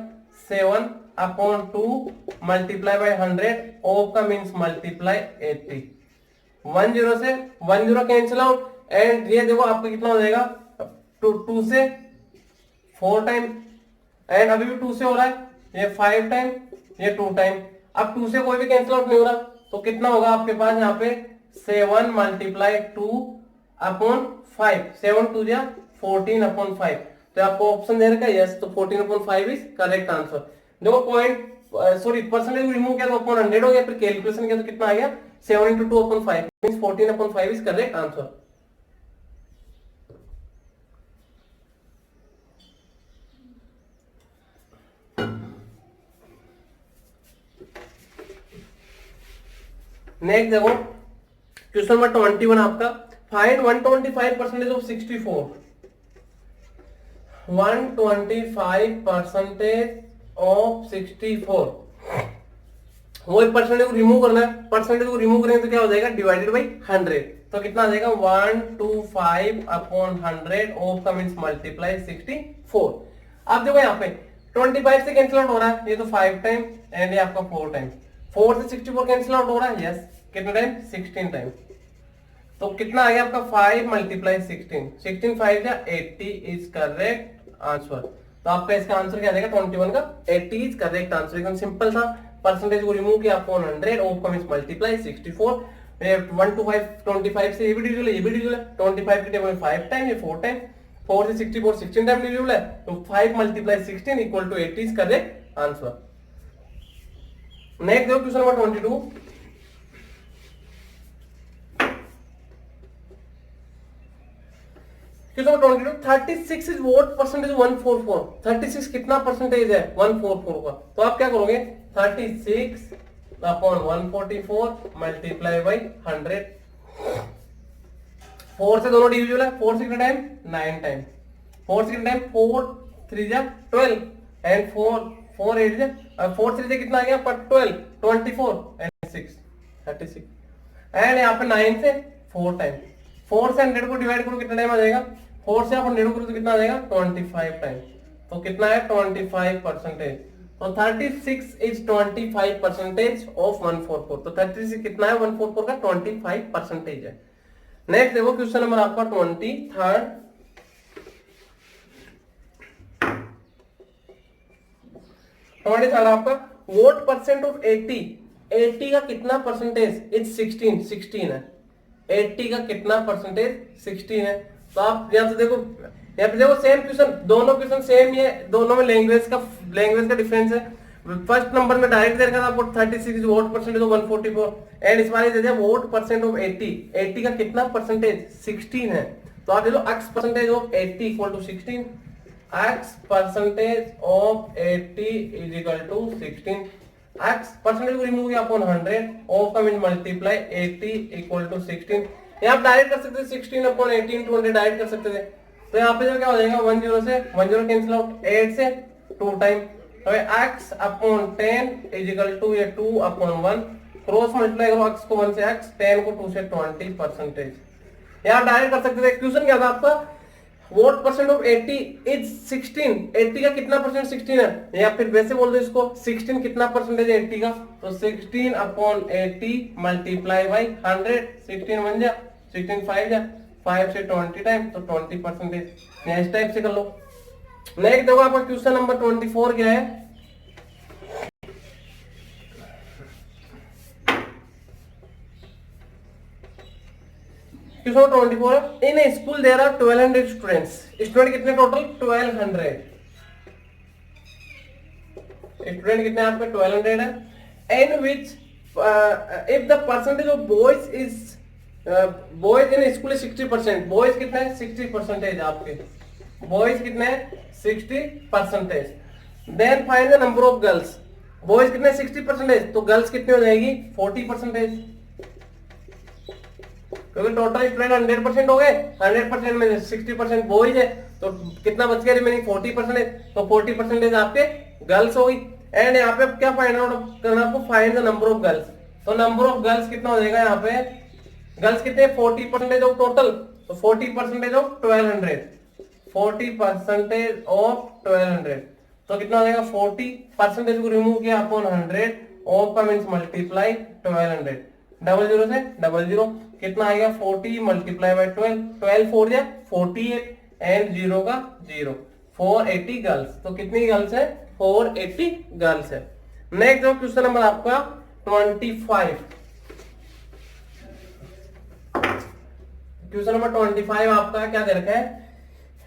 7/2 मल्टीप्लाई बाई 100 ऑफ का मींस मल्टीप्लाई 80, 10 से 10 कैंसिल आउट एंड ये देखो आपका कितना हो जाएगा 2 से 4 टाइम एंड अभी भी 2 से हो रहा है, ये 5 टाइम ये 2 टाइम। अब 2 से कोई भी कैंसिल आउट नहीं हो रहा तो कितना होगा आपके पास यहाँ पे 7 मल्टीप्लाई 2/5, 7 2 जा 14/5, तो आपको ऑप्शन दे रखा है यस, तो 14/5 इज करेक्ट आंसर। देखो पॉइंट सॉरी परसेंटेज रिमूव किया तो अपॉन 100 हो गया, फिर कैलकुलेशन किया तो कितना आ गया 7 into 2/5 means 14/5 is correct answer. Next देखो क्वेश्चन नंबर 21 आपका फाइंड 125% ऑफ 64, 125% ऑफ 64, वो परसेंटेज को रिमूव करना है, परसेंटेज को रिमूव करेंगे तो क्या हो जाएगा डिवाइडेड बाई 100, तो कितना आ जाएगा 125/100 ऑफ का मींस मल्टीप्लाई 64। अब देखो यहाँ पे 25 से कैंसिल आउट हो रहा है, ये तो 5 टाइम एंड ये आपका 4 टाइम, 4 से 64 कैंसिल आउट हो रहा है यस, कितना टाइम 16 टाइम, तो कितना आ गया आपका 5 मल्टीप्लाई 16, 16 5 या 80 इज करेक्ट आंसर। तो आपका इसका आंसर क्या आ जाएगा 21 का 80 इज करेक्ट आंसर। एकदम सिंपल था, परसेंटेज को रिमूव किया अपॉन 100 ऑफ का मींस मल्टीप्लाई 64, 1 to 5 25 से ये भी डिविजिबल है, ये भी डिविजिबल है, 25 के टेबल में 5 टाइम ये 4 टाइम, 4 से 64 16 टाइम डिविजिबल है, तो 5 multiply 16 equal to 80 is correct answer. Next देखो question number 22, question number 22 36 is what percentage 144, 36 कितना परसेंटेज है 144 का, तो आप क्या करोगे 36/144 मल्टीप्लाई बाई 100, 4 से दोनों डिविजिबल है, 4 से कितना टाइम 9 टाइम, 4 से कितना टाइम 4 3 जा 12 एंड 4 8 जा 4 3 जा कितना आ गया पर 12 24 एंड 6 36 एंड यहाँ पे 9 से 4 टाइम, 4 से 100 को डिवाइड करो कितना टाइम आ जाएगा, 4 से आप 100 करो तो कितना आ जाएगा 25 टाइम, तो कितना है 25%, तो 36 इज 25% ऑफ 144, तो 36 कितना है 144 का 25% है। नेक्स्ट देखो क्वेश्चन नंबर आपका 23rd, आपका व्हाट परसेंट ऑफ 80, 80 का कितना परसेंटेज इज 16 है, 80 का कितना परसेंटेज 16 है, तो आप यहाँ से देखो यहाँ पे देखो सेम क्वेश्चन, दोनों क्वेश्चन सेम ही है, दोनों में लैंग्वेज का डिफरेंस है। फर्स्ट नंबर में डायरेक्ट दे रखा था आपको 36 व्हाट परसेंटेज ऑफ 144 एंड इस बार दे दिया व्हाट परसेंट ऑफ 80, 80 का कितना परसेंटेज 16 है, तो आप ले लो x percentage of 80 equal to 16, x percentage of 80 is equal to 16। x percentage को रिमूव किया अपॉन 100, ऑफ का मीन मल्टीप्लाई 80 इक्वल टू 16। यहाँ डायरेक्ट कर सकते थे 16 अपॉन 18 टू 100 डायरेक्ट कर सकते थे। तो यहाँ पे जो क्या हो जाएगा 10 से 10 कैंसिल आउट, 8 से 2 टाइम, तो x upon 10 is equal to ये 2 अपॉन 1, क्रॉस मल्टीप्लाई करो x को 1 से x, 10 को 2 से 20 परसेंटेज। यहाँ डायरेक्ट कर सकते थे। क्वेश्चन क्या था आपका, व्हाट परसेंट ऑफ 80 इज 16, 80 का कितना परसेंट 16 है, या फिर वैसे बोल दो इसको 16 कितना परसेंटेज है 80 का, तो 16 अपॉन 80 मल्टीप्लाई बाई 100, 16 1 जा 16 5 जा 5 से 20 टाइम, तो 20 परसेंटेज। इस टाइप से कर लो। नेक्स्ट देखो आपका क्वेश्चन नंबर 24 क्या है। Question 24, in a school there are 1200 students, student कितने टोटल 1200, स्टूडेंट कितने आपके 1200 है। In which if the percentage of boys is boys in school is 60%, boys कितने हैं 60% आपके, बॉयज कितने हैं 60%, then find the number of girls, boys कितने 60%, तो गर्ल्स कितनी हो जाएगी 40%, क्योंकि टोटल स्टूडेंट 100% हो गए, 100% में 60% बॉयज है, तो कितना बच गया रिमेनिंग 40%, तो 40% आपके गर्ल्स हो गई। एंड यहाँ पे क्या फाइंड आउट करना आपको, find the number of girls, तो नंबर ऑफ गर्ल्स कितना हो जाएगा, यहाँ पे गर्ल्स कितने 40% ऑफ टोटल, तो 40% ऑफ 1200, 40% ऑफ 1200, तो कितना हो जाएगा 40% को रिमूव किया अपॉन 100, ऑफ का मींस मल्टीप्लाई 1200, 00 से 00 कितना आएगा 40 मल्टीप्लाई बाय 12, 12 4 जा 48 एंड 0 का 0, 480 गर्ल्स, तो कितनी गर्ल्स है 480 गर्ल्स है। नेक्स्ट जो क्वेश्चन नंबर आपका 25, क्वेश्चन नंबर 25 आपका क्या दे रखा है,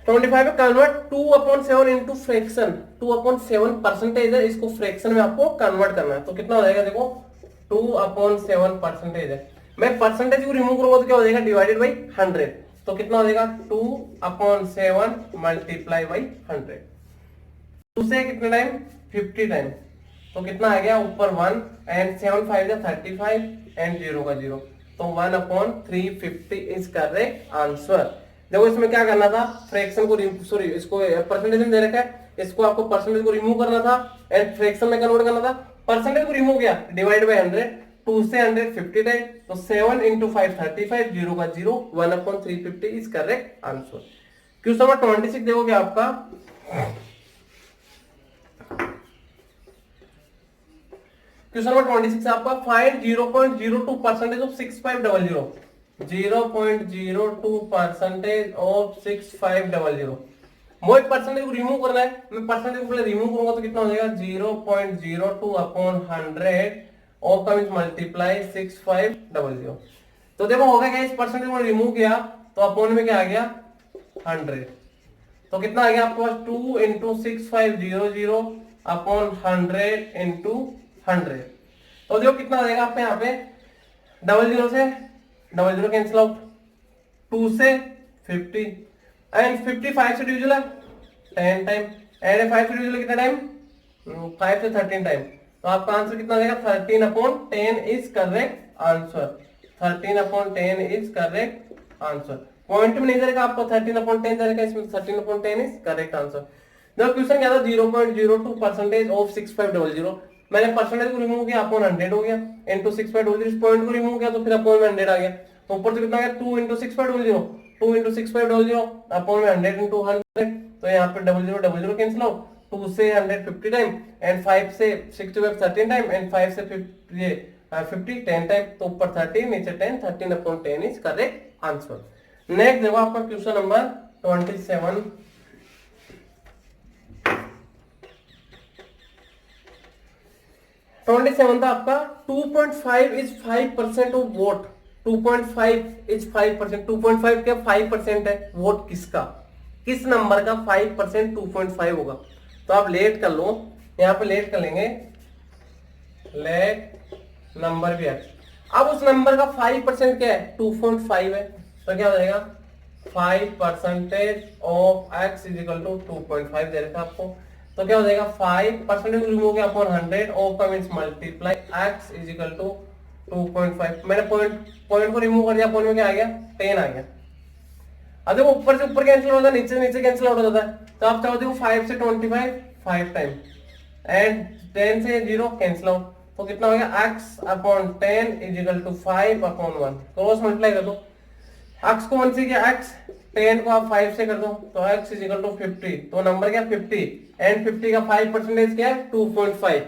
25 में कन्वर्ट 2/7 इनटू फ्रैक्शन, 2/7 परसेंटेज है, इसको फ्रैक्शन में आपको कन्वर्ट करना है, तो कितना हो जाएगा देखो 2/7 परसेंटेज है, मैं परसेंटेज को रिमूव करूंगा तो क्या हो जाएगा डिवाइडेड बाई 100, तो कितना हो जाएगा 2/7 मल्टीप्लाई बाई 100, 2 से कितने टाइम 50 टाइम, तो कितना आ गया ऊपर 1 एंड 7 5 जा 35 एंड 0 का 0, तो 1/350 इज करेक्ट आंसर। देखो इसमें क्या करना था, फ्रैक्शन को सॉरी इसको परसेंटेज में दे रखा है, इसको आपको परसेंटेज को रिमूव करना था एंड फ्रैक्शन में कन्वर्ट करना था, परसेंटेज को रिमूव किया डिवाइड बाय 100, 2 से 100 50 टाइम, तो 7 into 5 35, 0 का 0, 1/350 is correct answer. Question number 26 देखोगे आपका, क्वेश्चन नंबर 26 आपका फाइंड 0.02% ऑफ 6500, 0.02% ऑफ 6500, मुझे परसेंटेज को रिमूव करना है, मैं परसेंटेज को पहले रिमूव करूंगा तो कितना हो जाएगा 0.02 अपॉन 100 ऑफ का मींस मल्टीप्लाई 6500, तो देखो होगा क्या, इस परसेंटेज को रिमूव किया तो अपॉन में क्या आ गया 100, तो कितना आ गया आपके पास 2 into 6500 अपॉन 100 into 100, तो देखो कितना आ जाएगा आपके यहाँ पे 00 से 00 कैंसिल आउट, 2 से 50 एंड 55 से डिविजिबल है 10 टाइम एंड 5 से डिविजिबल कितना टाइम 5 से 13 टाइम, तो आपका आंसर कितना आ जाएगा 13/10 is correct answer, 13/10 is correct answer. Point में नहीं जाएगा आपको 13/10 जाएगा, इसमें 13/10 इज करेक्ट आंसर। जब क्वेश्चन क्या था 0.02% ऑफ 6500, मैंने परसेंटेज को रिमूव किया अपॉन 100 हो गया, इनटू 6500, इस पॉइंट को रिमूव किया तो फिर अपॉन में 100 आ गया, तो ऊपर से कितना आ गया 2 into 6500, 2 into 6500 अपॉन में 100 into 100, तो यहाँ पे 00 कैंसिल आउट, 2 से 100 50 टाइम एंड 5 से 65 13 टाइम एंड 5 से 50 10 टाइम, तो ऊपर 13 नीचे 10, 13/10 इज करेक्ट आंसर। नेक्स्ट देखो आपका क्वेश्चन नंबर 27, था आपका 2.5 इज 5% ऑफ वोट, 2.5 इज 5%, 2.5 क्या 5% है, वोट किसका, किस नंबर का 5% 2.5 होगा, तो आप लेट कर लो, यहाँ पे लेट कर लेंगे, लेट नंबर भी है, अब उस नंबर का 5% क्या है 2.5 है, तो क्या हो जाएगा 5% of x is equal to 2.5 दे रखा आपको। तो क्या हो जाएगा 5% रिमूव किया अपॉन 100 ऑफ का means multiply x is equal to 2.5। मैंने पॉइंट को रिमूव कर दिया, पॉइंट में क्या आ गया 10 आ गया। अब देखो ऊपर से ऊपर कैंसिल होता है, नीचे से नीचे कैंसिल आउट हो जाता है। तो आप चाहो देखो 5 से 25 5 टाइम एंड 10 से 0 कैंसिल आउट। तो कितना हो गया x upon 10 is equal to 5 upon 1। Cross multiply कर दो, x को 1 से किया x, 10 को आप 5 से कर दो तो x इज इक्वल टू 50। तो नंबर क्या 50 एंड 50 का 5% क्या है 2.5।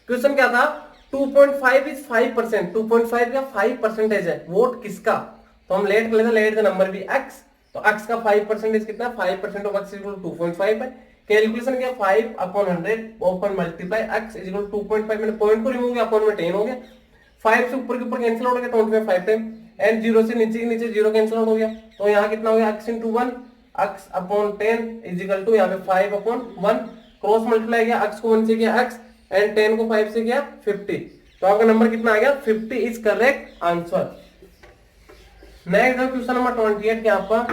क्वेश्चन क्या था 2.5 इज 5%, 2.5 का 5% है। वोट किसका? तो हम लेट कर लेते, late the number be x। तो x का 5% कितना 5% ऑफ x इक्वल टू 2.5 है। कैलकुलेशन क्या 5 upon 100 upon multiply x is equal to 2.5। मैंने पॉइंट को रिमूव किया, अपॉन में 10 हो गया। 5 से ऊपर के ऊपर कैंसिल आउट हो गया 25 5 टाइम एंड 0 से नीचे के नीचे 0 कैंसिल आउट हो गया। तो यहाँ कितना हो गया x into 1, x upon 10 is equal to यहाँ पे 5 अपॉन 1। क्रॉस मल्टीप्लाई किया, x को 1 से किया x एंड 10 को 5 से किया 50। तो आपका नंबर कितना आ गया 50 is correct answer. Next question number 28 क्या आपका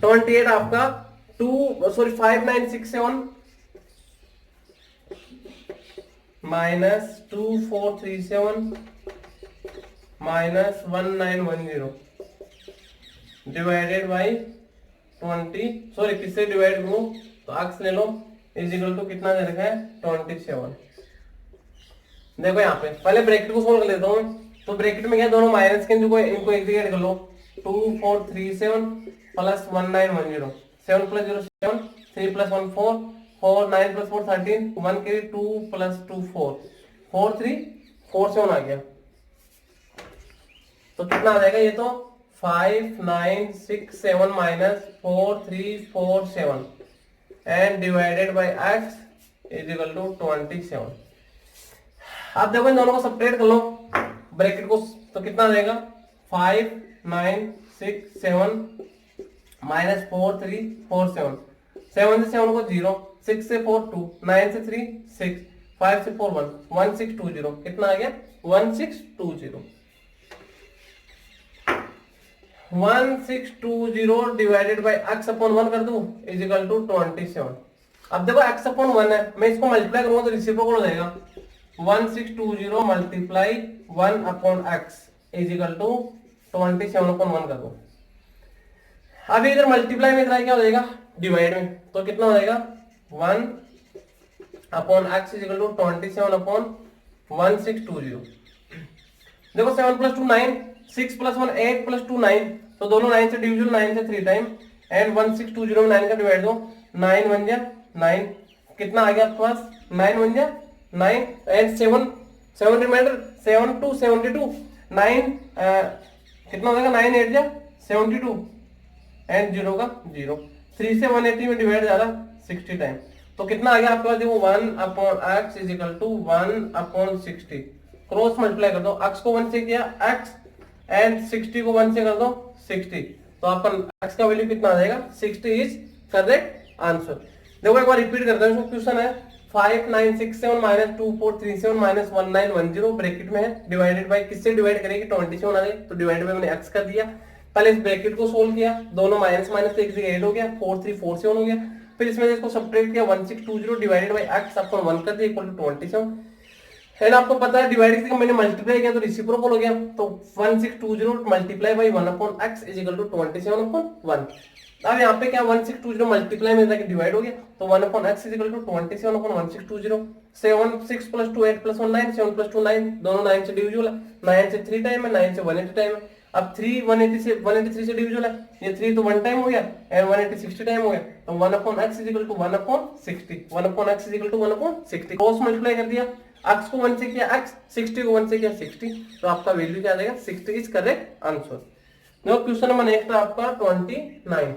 28 आपका 5967 minus 2437 minus 1910 divided by 20, sorry किससे डिवाइड करूं तो x ले लो इज इक्वल टू कितना दे रखा है 27। देखो यहाँ पे पहले ब्रैकेट को सोल्व कर लेता हूँ। तो ब्रैकेट में क्या दोनों माइनस के इनको इंटीग्रेट कर लो। 2437 प्लस 1910, 7 प्लस 0 7, 3 प्लस 1 4, 4 9 प्लस 4 13, 1 के 2 प्लस 2 4, 4 3 4 7 आ गया। तो कितना आ जाएगा ये तो 5967 minus 4347 and divided by x is equal to 27। आप देखो इन दोनों को सेपरेट कर लो ब्रैकेट को। तो कितना देगा 5967 माइनस 4347, 7 से 7 को 0, 6 से 4 2, 9 से 3 6, 5 से 4 1, 1620। कितना आ गया 1620। 1620 डिवाइडेड बाई x अपॉन 1 कर दूं इज इक्वल टू 27। अब देखो x अपॉन 1 है, मैं इसको मल्टीप्लाई करूंगा तो रेसिप्रोकल हो जाएगा। 1620 multiply 1 upon x is equal to 27 upon 1 कर दो। अभी इधर मल्टीप्लाई में इधर क्या हो जाएगा डिवाइड में। तो कितना हो जाएगा 1 upon x is equal to 27 upon 1620। देखो 7 प्लस 2 9, 6 प्लस 1 8 प्लस 2 9। तो दोनों 9 से डिविजन 9 से 3 टाइम एंड 1620 में 9 का डिवाइड दो, 9 1 जा 9। कितना आ गया आपके पास 9 1 जा 9 एंड 7 रिमाइंडर 7 2 72 9 कितना हो जाएगा 9 8 जा 72 एंड 0 का 0। 3 से 180 में डिवाइड जा रहा 60 टाइम। तो कितना आ गया आपके पास देखो 1 upon x is equal to 1 upon 60। Cross multiply कर दो, x को 1 से किया x एंड 60 को 1 से कर दो 60। तो आपका x का वैल्यू कितना आ जाएगा 60 इज करेक्ट आंसर। देखो एक बार रिपीट करते हैं। क्वेश्चन है 5967 माइनस 2437 माइनस 1910 ब्रैकेट में है डिवाइडेड बाय किससे डिवाइड करेंगे 27 आ जाए। तो डिवाइडेड बाय मैंने x कर दिया। पहले इस ब्रैकेट को सोल्व किया, दोनों माइनस माइनस एक जगह ऐड हो गया, 4347 हो गया। फिर इसमें इसको सब्ट्रैक्ट किया 1620 डिवाइडेड बाय x अपॉन 1 कर दिया इक्वल टू 27। एंड आपको पता है डिवाइड से मैंने मल्टीप्लाई किया तो रेसिप्रोकल हो गया। तो 1620 multiply by 1 upon x is equal to 27 upon 1। अब यहाँ पे क्या 1620 मल्टीप्लाई में जाके डिवाइड हो गया। तो 1 upon x is equal to 27 upon 1620। 7 6 plus 2 8 plus 1 9, 7 plus 2 9, दोनों 9 से डिविजिबल है। 9 से 3 टाइम है, 9 से 180 टाइम है। अब 3 183 से डिविजिबल है, ये 3 तो 1 टाइम हो गया एंड 180 60 टाइम हो गया। तो 1 upon x is equal to 1 upon 60, 1 upon x is equal to 1 upon 60। Cross multiply कर दिया, x को 1 से किया x, 60 को 1 से किया 60। तो आपका वैल्यू क्या आ जाएगा 60 इज करेक्ट आंसर। देखो क्वेश्चन नंबर नेक्स्ट है आपका 29।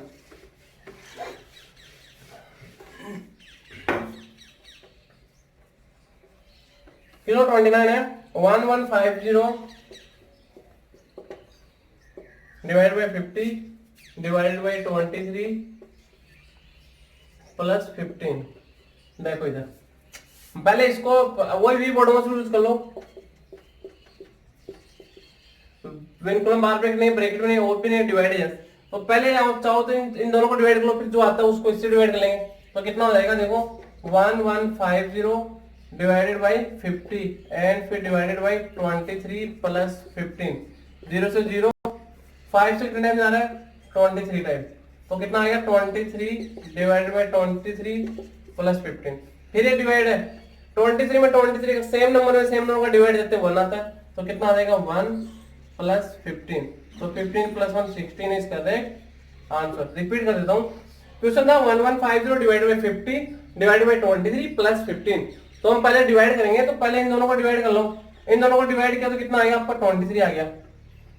किलो 29 है 1150 divide by 50 divided by 23 plus 15। देखो इधर पहले इसको वही भी बोर्ड में यूज कर लो। विनकुलम बार ब्रैकेट नहीं, ब्रैकेट में नहीं, और भी नहीं, डिवाइड है। तो पहले आप चाहो तो इन दोनों को डिवाइड कर लो, फिर जो आता है उसको इससे डिवाइड कर लेंगे। तो कितना हो जाएगा देखो 1150 डिवाइडेड बाई 50 एंड फिर डिवाइडेड बाई 23 प्लस 15, 0 से 0, 5 से कितने टाइम जा रहा है 23 टाइम। तो कितना आ गया 23 डिवाइडेड बाई 23 प्लस 15, फिर ये डिवाइड है 23 में 23 सेम नंबर में सेम नंबर का डिवाइड देते 1 आता है। तो कितना आ जाएगा 1 प्लस 15, तो 15 plus 1 16 is correct answer. Repeat कर देता हूँ, क्वेश्चन था 1150 divided by 50 divided by 23 plus 15। तो हम पहले डिवाइड करेंगे, तो पहले इन दोनों को डिवाइड कर लो, इन दोनों को डिवाइड किया तो कितना आ गया आपका 23 आ गया।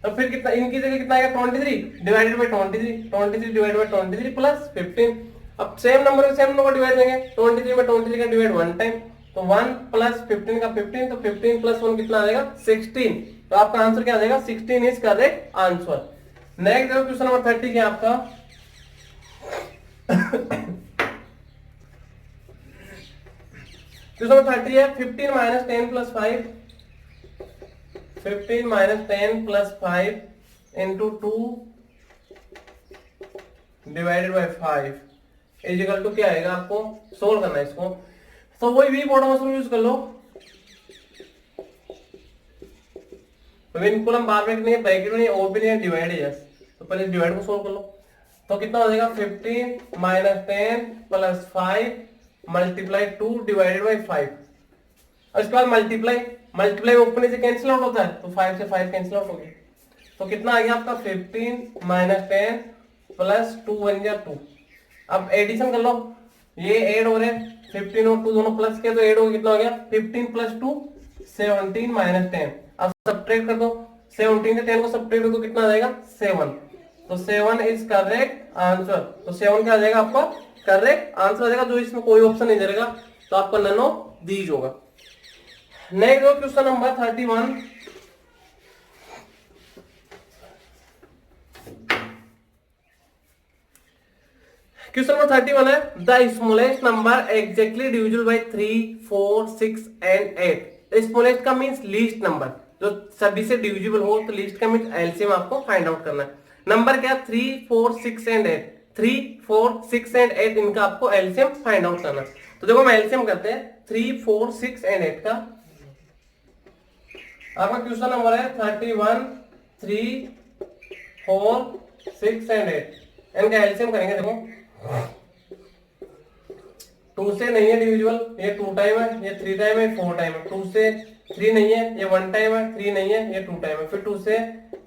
तो फिर कितना इनकी जगह कितना आएगा 23 divided by 23 divided by 23 plus 15। अब सेम नंबर को डिवाइड देंगे, 23 में 23 का डिवाइड 1 टाइम, तो 1 प्लस 15 का 15, तो 15 प्लस 1 कितना आ जाएगा 16। तो आपका आंसर क्या आ जाएगा 16 is correct answer. Next question number 30 क्या आपका क्वेश्चन नंबर 30 है 15 minus 10 plus 5, 15 minus 10 plus 5 into 2 divided by 5 is equal to क्या आएगा, आपको सोल्व करना है इसको। तो वही वी बॉटम मसल यूज कर लो, विनकुलम बार ब्रैकेट नहीं, ब्रैकेट नहीं, और भी नहीं, डिवाइड है यस। तो पहले डिवाइड को सोल्व कर लो, तो कितना हो जाएगा 15 minus 10 plus 5 multiply 2 divided by 5, और इसके बाद मल्टीप्लाई ऊपर से कैंसिल आउट होता है, तो 5 से 5 कैंसिल आउट हो गया। तो कितना आ गया आपका 15 माइनस 10 प्लस 2 बन गया 2। अब एडिशन कर लो, ये ऐड हो रहे 15 और 2 दोनों प्लस के, तो ऐड हो कितना हो गया 15 प्लस 2 17 माइनस 10। अब सब्ट्रैक्ट कर दो, 17 से 10 को सब्ट्रैक्ट कर दो, कितना आ जाएगा 7। तो 7 इज करेक्ट आंसर। तो 7 क्या आ जाएगा आपका करेक्ट आंसर आ जाएगा, जो इसमें कोई ऑप्शन नहीं दे रहेगा, तो आपका नन ऑफ दीज होगा। Next question number 31, question number 31 है the smallest number exactly divisible by 3, 4, 6 and 8। Smallest का मींस लीस्ट नंबर, जो सभी से डिविजिबल हो, तो लीस्ट का मींस एलसीएम आपको फाइंड आउट करना है। नंबर क्या 3, 4, 6 एंड 8, 3, 4, 6 एंड 8 इनका आपको एलसीएम फाइंड आउट करना है। तो देखो हम एलसीएम करते हैं 3, 4, 6 एंड 8 का। आपका क्वेश्चन नंबर है 31, 3, 4, 6 एंड 8, इनका एलसीएम करेंगे। देखो 2 से नहीं है डिविजिबल, ये 2 टाइम है, ये 3 टाइम है, 4 टाइम है। 2 से 3 नहीं है, ये 1 टाइम है, 3 नहीं है, ये 2 टाइम है। फिर 2 से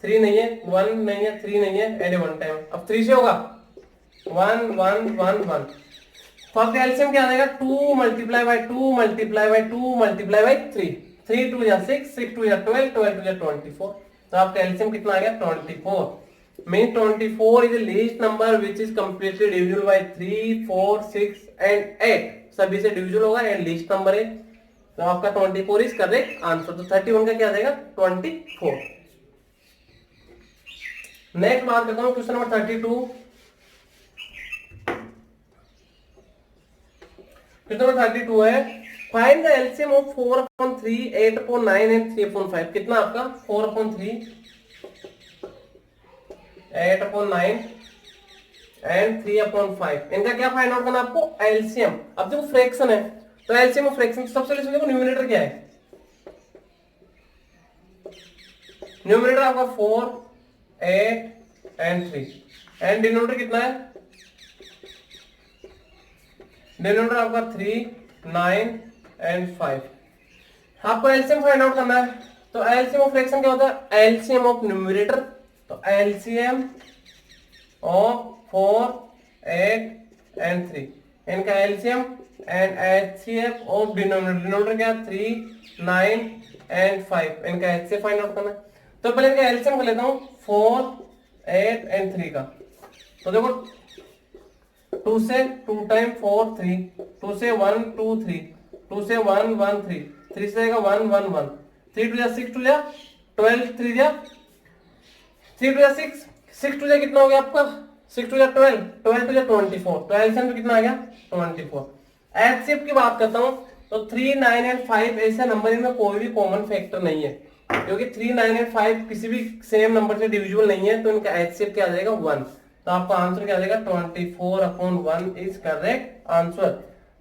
3 नहीं है, 1 नहीं है, 3 नहीं है, एंड 1 टाइम है। अब 3 से होगा 1 1 1 1। तो आपका एलसीएम क्या आ जाएगा 2 multiply by 2 multiply by 2 multiply by 3, 3 2 या 6, 6 2 या 12, 12 2 या 24। तो आपका एलसीएम कितना आ गया 24। Means 24 is the least number which is completely divisible by 3, 4, 6 and 8। सभी से डिविजिबल होगा एंड लीस्ट नंबर है, तो आपका 24 इज करेक्ट आंसर। तो 31 का क्या आ जाएगा 24। नेक्स्ट बात करता हूं क्वेश्चन नंबर 32। क्वेश्चन नंबर 32 है find the LCM of 4/3, 8/9 and 3/5। कितना आपका 4/3, 8/9 एंड 3/5, इनका क्या फाइंड आउट करना आपको एलसीएम। अब देखो फ्रैक्शन है, तो एलसीएम ऑफ फ्रैक्शन सबसे पहले देखो न्यूमरेटर क्या है, न्यूमरेटर आपका 4, 8 एंड 3 एंड डिनोमिनेटर कितना है, डिनोमिनेटर आपका 3, 9 एंड 5। आपको एलसीएम फाइंड आउट करना है। तो एलसीएम ऑफ फ्रैक्शन क्या होता है एलसीएम ऑफ न्यूमरेटर, तो एलसीएम ऑफ 4, 8 एंड 3, इनका LCM and HCF of denominator, denominator क्या 3, 9 एंड 5, इनका एचसीएफ फाइंड आउट करना है। तो पहले इनका एलसीएम कर लेता हूं 4, 8 एंड 3 का। तो देखो 2 से 2 टाइम 4 3, 2 से 1 2 3, 2 से 1 1 3, 3 से 1 1 1, 3 2 6 2 12, 3 3 2 6, 6 2 कितना हो गया आपका 6 2 12, 12 2 24। तो एलसीएम में कितना आ गया 24। एचसीएफ की बात करता हूं तो 3, 9 एंड 5 ऐसे नंबर इनमें कोई भी कॉमन फैक्टर नहीं है। क्योंकि 3, 9 एंड 5 किसी भी सेम नंबर से डिविजिबल नहीं है, तो इनका एचसीएफ क्या आ जाएगा 1। तो आपका आंसर क्या आ जाएगा 24/1 इज करेक्ट आंसर।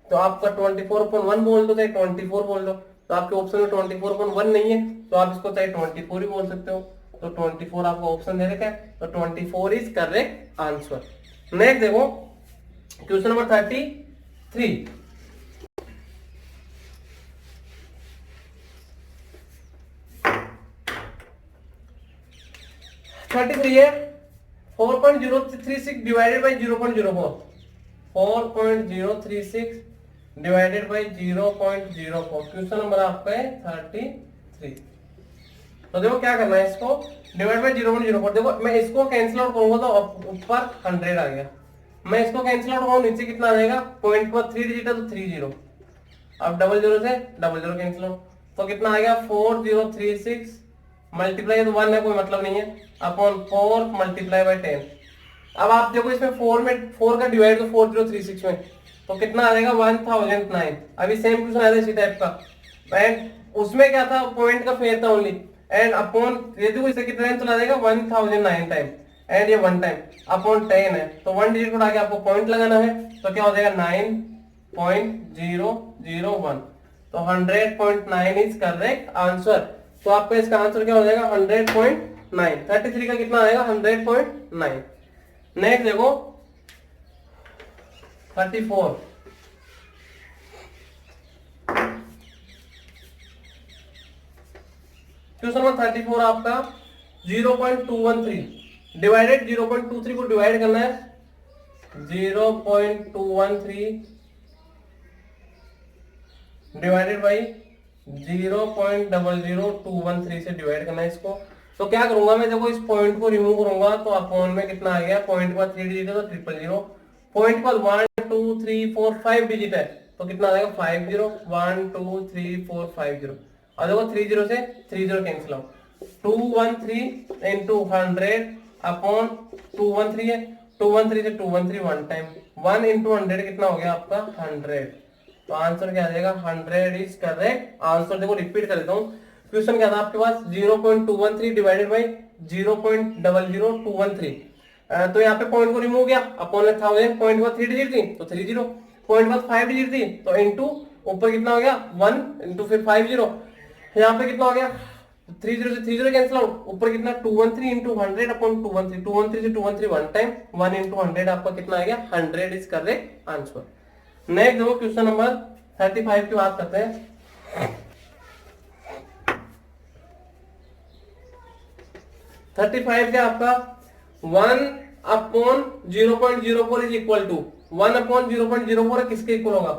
तो आपका 24/1 बोल दो चाहे 24 बोल दो, तो आपके ऑप्शन में 24/1 नहीं है, तो आप इसको चाहे 24 ही बोल सकते हो। तो 24 आपका ऑप्शन दे रखा है, तो 24 इज करेक्ट आंसर। नेक्स्ट देखो क्वेश्चन नंबर 33। 33 है 4.036 divided by 0.04। 4.036 divided by 0.04। Question number आपका है 33। तो देखो क्या करना है, इसको डिवाइड बाई 0.04। देखो मैं इसको कैंसिल आउट करूंगा तो ऊपर 100 आ गया, मैं इसको कैंसिल आउट करूँ नीचे कितना आ जाएगा, पॉइंट पर 3 डिजिट है तो 30। अब डबल जीरो से डबल जीरो कैंसिल आउट, तो कितना आ गया 4036 मल्टीप्लाई, तो 1 है कोई मतलब नहीं है, अपॉन 4 मल्टीप्लाई बाई 10। अब आप देखो इसमें 4 में 4 का डिवाइड तो 4036 में, तो कितना आ जाएगा 1009। अभी सेम क्वेश्चन आया था इसी टाइप का, एंड उसमें क्या था पॉइंट का फेयर था ओनली, एंड अपॉन ये देखो इसे कितना टाइम चला जाएगा 1009 टाइम, एंड ये 1 टाइम अपॉन 10 है, तो 1 डिजिट को उठा के आपको पॉइंट लगाना है, तो क्या हो जाएगा 9.001। तो 100.9 इज करेक्ट आंसर। तो आपका इसका आंसर क्या हो जाएगा 100.9। 33 का कितना आएगा 100.9। नेक्स्ट देखो 34। क्वेश्चन नंबर 34 आपका 0.213 डिवाइडेड 0.23 को डिवाइड करना है, 0.213 डिवाइडेड बाई 0.00213 से डिवाइड करना है इसको। तो क्या करूंगा मैं, देखो इस पॉइंट को रिमूव करूंगा, तो अपॉन में कितना आ गया, पॉइंट पर 3 डिजिट है तो 000, पॉइंट पर 1 2 3 4 5 डिजिट है तो कितना आ जाएगा 50, 1 2 3 4 50। और देखो 30 से 30 कैंसिल आउट, 213 इंटू 100 अपॉन 213 है, 213 से 213 1 टाइम, 1 इंटू 100 कितना हो गया आपका 100। तो आंसर क्या आ जाएगा 100 इज करेक्ट आंसर। देखो रिपीट कर देता हूँ, क्वेश्चन क्या था आपके पास 0.213 डिवाइडेड बाई 0.00213। तो यहाँ पे पॉइंट को रिमूव किया, अपॉन में 1000, पॉइंट बाद 3 डिजिट थी तो 30, पॉइंट बाद 5 डिजिट थी तो इनटू ऊपर कितना हो गया 1 इंटू फिर 50, यहाँ पे कितना हो गया 30 से 30 कैंसिल आउट, ऊपर कितना 213 इंटू 100 अपॉन 213, 213 से 213 1 टाइम, 1 इंटू 100 आपका कितना आ गया 100 इज करेक्ट आंसर। नेक्स्ट देखो क्वेश्चन नंबर 35 की बात करते हैं। 35 क्या आपका 1 upon 0.04 is equal to 1 upon 0.04 किसके इक्वल होगा,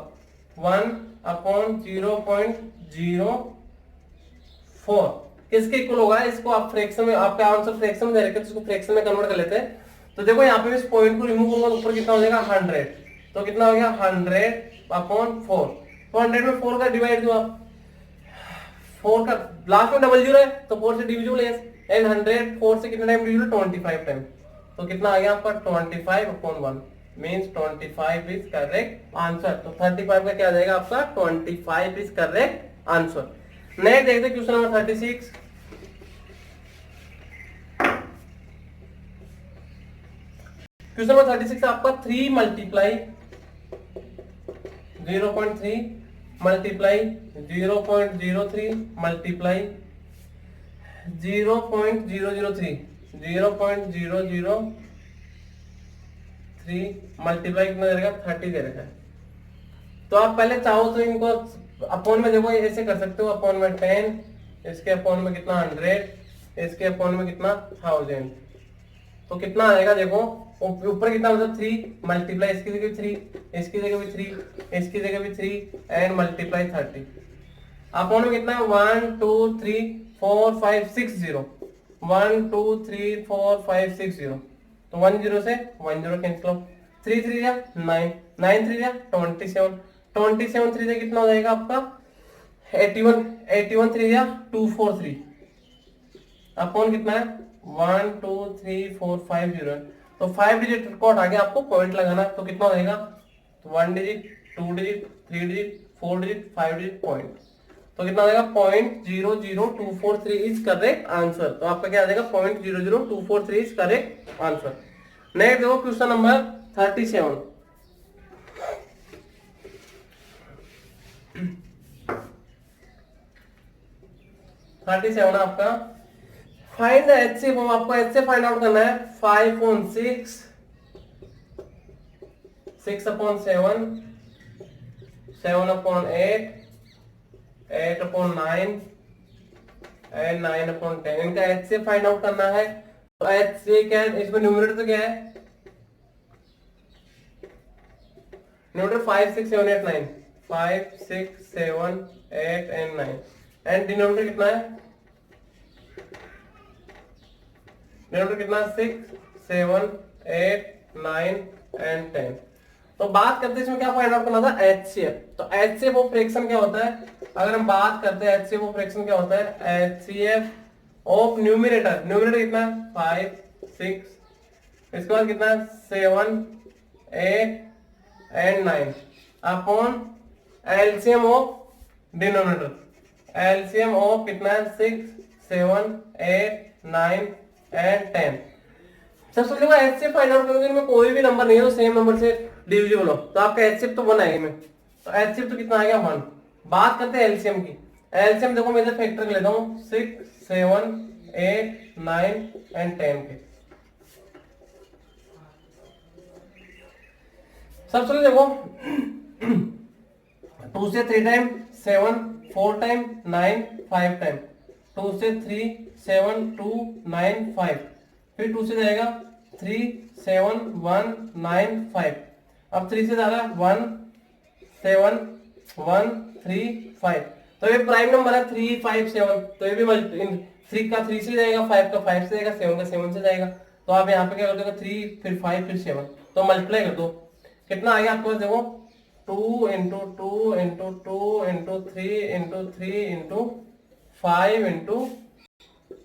1 अपॉन 0.04 किसके इक्वल होगा। इसको आप फ्रैक्शन में, आपका आंसर फ्रैक्शन में दे रखे, तो इसको फ्रैक्शन में कन्वर्ट कर लेते हैं। तो देखो यहाँ पे इस पॉइंट को रिमूव करूंगा, ऊपर कितना हो जाएगा 100, तो कितना हो गया 100 अपॉन 4, तो 100 में 4 का डिवाइड दो आप, 4 का लास्ट में डबल जीरो है तो 4 से डिविजिबल है, एंड 100 4 से कितना टाइम डिविजिबल 25 टाइम, तो कितना आ गया आपका 25 upon 1 means 25 is correct answer. तो 35 का क्या आ जाएगा आपका 25 इज करेक्ट आंसर। नेक्स्ट देखते हैं क्वेश्चन नंबर 36। क्वेश्चन नंबर 36 आपका 3 मल्टीप्लाई 0.3 मल्टीप्लाई 0.03 मल्टीप्लाई 0.003 0.003 मल्टीप्लाई कितना दे रखा 30 दे रखा है। तो आप पहले चाहो तो इनको अपॉन में देखो ऐसे कर सकते हो, अपॉन में 10, इसके अपॉन में कितना 100, इसके अपॉन में कितना 1000, तो कितना आएगा देखो ऊपर कितना मतलब 3 मल्टीप्लाई इसकी जगह 3, इसकी जगह भी 3, इसकी जगह भी 3 एंड मल्टीप्लाई 30, अपॉन में कितना 1 2 3 4 5 6 0, 1 2 3 4 5 6 0, तो 1 0 से 1 0 कैंसिल आउट, 3 3 या 9, 9 3 या 27, 27 3 से कितना हो जाएगा आपका 81, 81 3 या 243, अपॉन कितना है 1 2 3 4 5 0, तो 5 डिजिट को हटा के आपको पॉइंट लगाना, तो कितना हो जाएगा 1 digit 2 digit 3 digit 4 digit 5 digit point, तो कितना आ जाएगा 0.00243 इज करेक्ट आंसर। तो आपका क्या आ जाएगा 0.00243 इज करेक्ट आंसर। नेक्स्ट देखो क्वेश्चन नंबर 37। आपका फाइंड द HCF। आपको HCF फाइंड आउट करना है 5/6, 6/7, 7/8, 8/9 एंड 9/10। इनका HCF फाइंड आउट करना है। तो HCF क्या है, इसमें न्यूमरेटर तो क्या है, न्यूमरेटर 5 6 7 8 9, 5 6 7 8 एंड 9 एंड डिनोमिनेटर कितना है, डिनोमिनेटर कितना है 6 7 8 9 एंड 10। तो बात करते हैं इसमें क्या फाइंड आउट करना था, HCF। तो HCF ऑफ फ्रैक्शन क्या होता है, अगर हम बात करते हैं HCF ऑफ फ्रैक्शन क्या होता है, HCF ऑफ न्यूमरेटर, न्यूमरेटर कितना है 5 6, इसके बाद कितना है 7 8 and 9 upon LCM of denominator, LCM of कितना है 6 7 8 9 एंड 10। सबसे पहले HCF फाइंड आउट करोगे, इनमें कोई भी नंबर नहीं है तो सेम नंबर से डिविजिबल हो, तो आपका HCF तो 1 आएगा में। तो HCF तो कितना आ गया 1। बात करते हैं एलसीएम की। एलसीएम देखो मैं इधर फैक्टर लेता हूं 6 7 8 9 एंड 10 के। सबसे पहले देखो 2 से 3 टाइम 7 4 टाइम 9 5 टाइम, 2 से 3 7 2 9 5, फिर 2 से जाएगा 3 7 1 9 5, अब 3 से जा रहा है 1 7 1 3 5। तो ये प्राइम नंबर है 3 5 7, तो ये भी 3 का 3 से जाएगा, 5 का 5 से जाएगा, 7 का 7 से जाएगा। तो आप यहाँ पे क्या कर दो 3 फिर 5 फिर 7, तो मल्टीप्लाई कर दो, कितना आ गया आपके पास देखो 2 into 2 into 2 into 3 into 3 into 5 into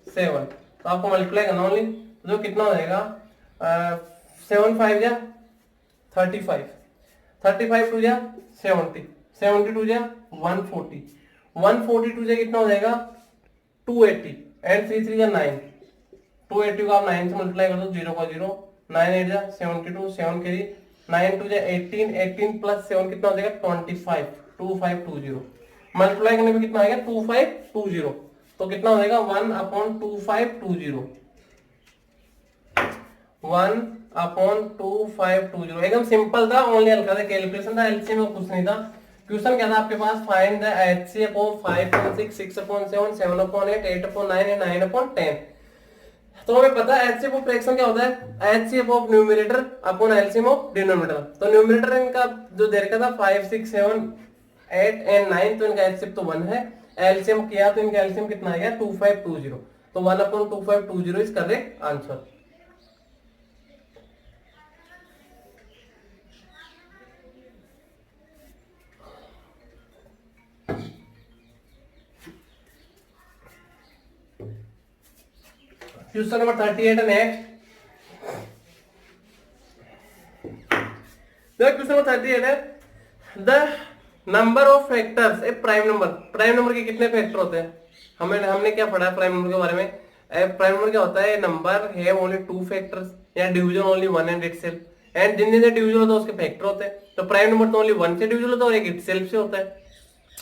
7। तो आपको मल्टीप्लाई करना ओनली, जो कितना हो जाएगा 7 5 जा 35, 35 2 जा 70, 72 जा 140, 142 जा कितना हो जाएगा 280 एंड 3 3 जा 9, 280 को आप 9 से मल्टीप्लाई कर दो, 0 का 0, 9 8 जा 72, 7 के लिए 9 2 जा 18, 18 प्लस 7 कितना हो जाएगा 25, 2520। मल्टीप्लाई करने में कितना आएगा 2520, तो कितना हो जाएगा 1/2520, 1/2520। एकदम सिंपल था, ओनली हल्का सा कैलकुलेशन था, एलसीएम में कुछ नहीं था। क्वेश्चन क्या था आपके पास, find the HCF of 5/6, 6/7, 7/8, 8/9 and 9/10। तो हमें पता है HCF ऑफ फ्रैक्शन क्या होता है, HCF of numerator upon LCM of denominator. तो न्यूमरेटर इनका जो दे रखा था 5 6 7 8 एंड 9, तो इनका HCF तो 1 है। एलसीएम किया तो इनका एलसीएम कितना आएगा 2520, तो 1/2520 is correct answer. Question number 38 है नेक्स्ट। क्वेश्चन नंबर 38 है, the number of factors A prime number. Prime number के कितने फैक्टर होते हैं, हमने क्या पढ़ा है प्राइम नंबर के बारे में। प्राइम नंबर क्या होता है, नंबर है ओनली 2 फैक्टर्स या division only 1 and itself, and जिन से डिवीजन होता है उसके फैक्टर होते हैं। तो प्राइम नंबर तो ओनली 1 से डिवीजन होता है और एक इटसेल्फ से होता है।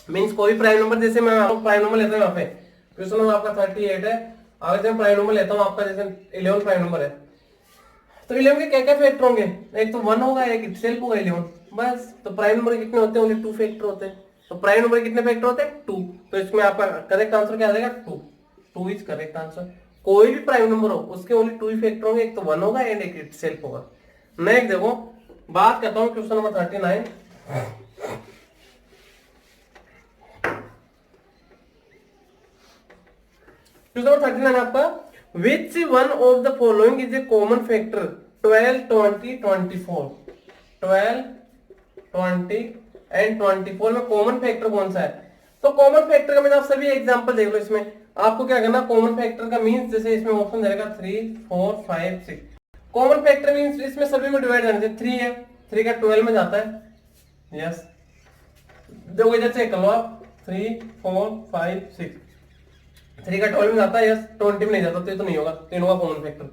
मींस कोई प्राइम नंबर, जैसे मैं आपको प्राइम नंबर लेता हूं यहाँ पे, क्वेश्चन नंबर आपका 38 है, अगर जैसे प्राइम नंबर लेता हूँ आपका, जैसे 11 प्राइम नंबर है, तो 11 के क्या क्या फैक्टर होंगे, एक तो 1 होगा, एक इटसेल्फ होगा 11, बस। तो प्राइम नंबर कितने होते हैं, ओनली 2 फैक्टर होते हैं। तो प्राइम नंबर कितने फैक्टर होते हैं 2, तो इसमें आपका करेक्ट आंसर क्या आ जाएगा 2, 2 इज करेक्ट आंसर। कोई भी प्राइम नंबर हो उसके ओनली 2 ही फैक्टर होंगे, एक तो 1 होगा एंड एक इटसेल्फ होगा। नेक्स्ट देखो, बात करता हूँ क्वेश्चन नंबर 39। क्वेश्चन नंबर 39 आपका, which one of the following is a common factor 12 20 24, 12 20 and 24 में कॉमन फैक्टर कौन सा है। तो कॉमन फैक्टर का मतलब आप सभी एग्जांपल देख लो। इसमें आपको क्या करना, कॉमन फैक्टर का मींस, जैसे इसमें ऑप्शन दे रखा 3 4 5 6, कॉमन फैक्टर मींस इसमें सभी में डिवाइड करना चाहिए। 3 है, 3 का 12 में जाता है, यस। देखो इधर चेक कर लो आप, 3 4 5 6, 3 का 12 में जाता है यस, 20 में नहीं जाता, तो ये तो नहीं होगा, तीनों का कॉमन फैक्टर।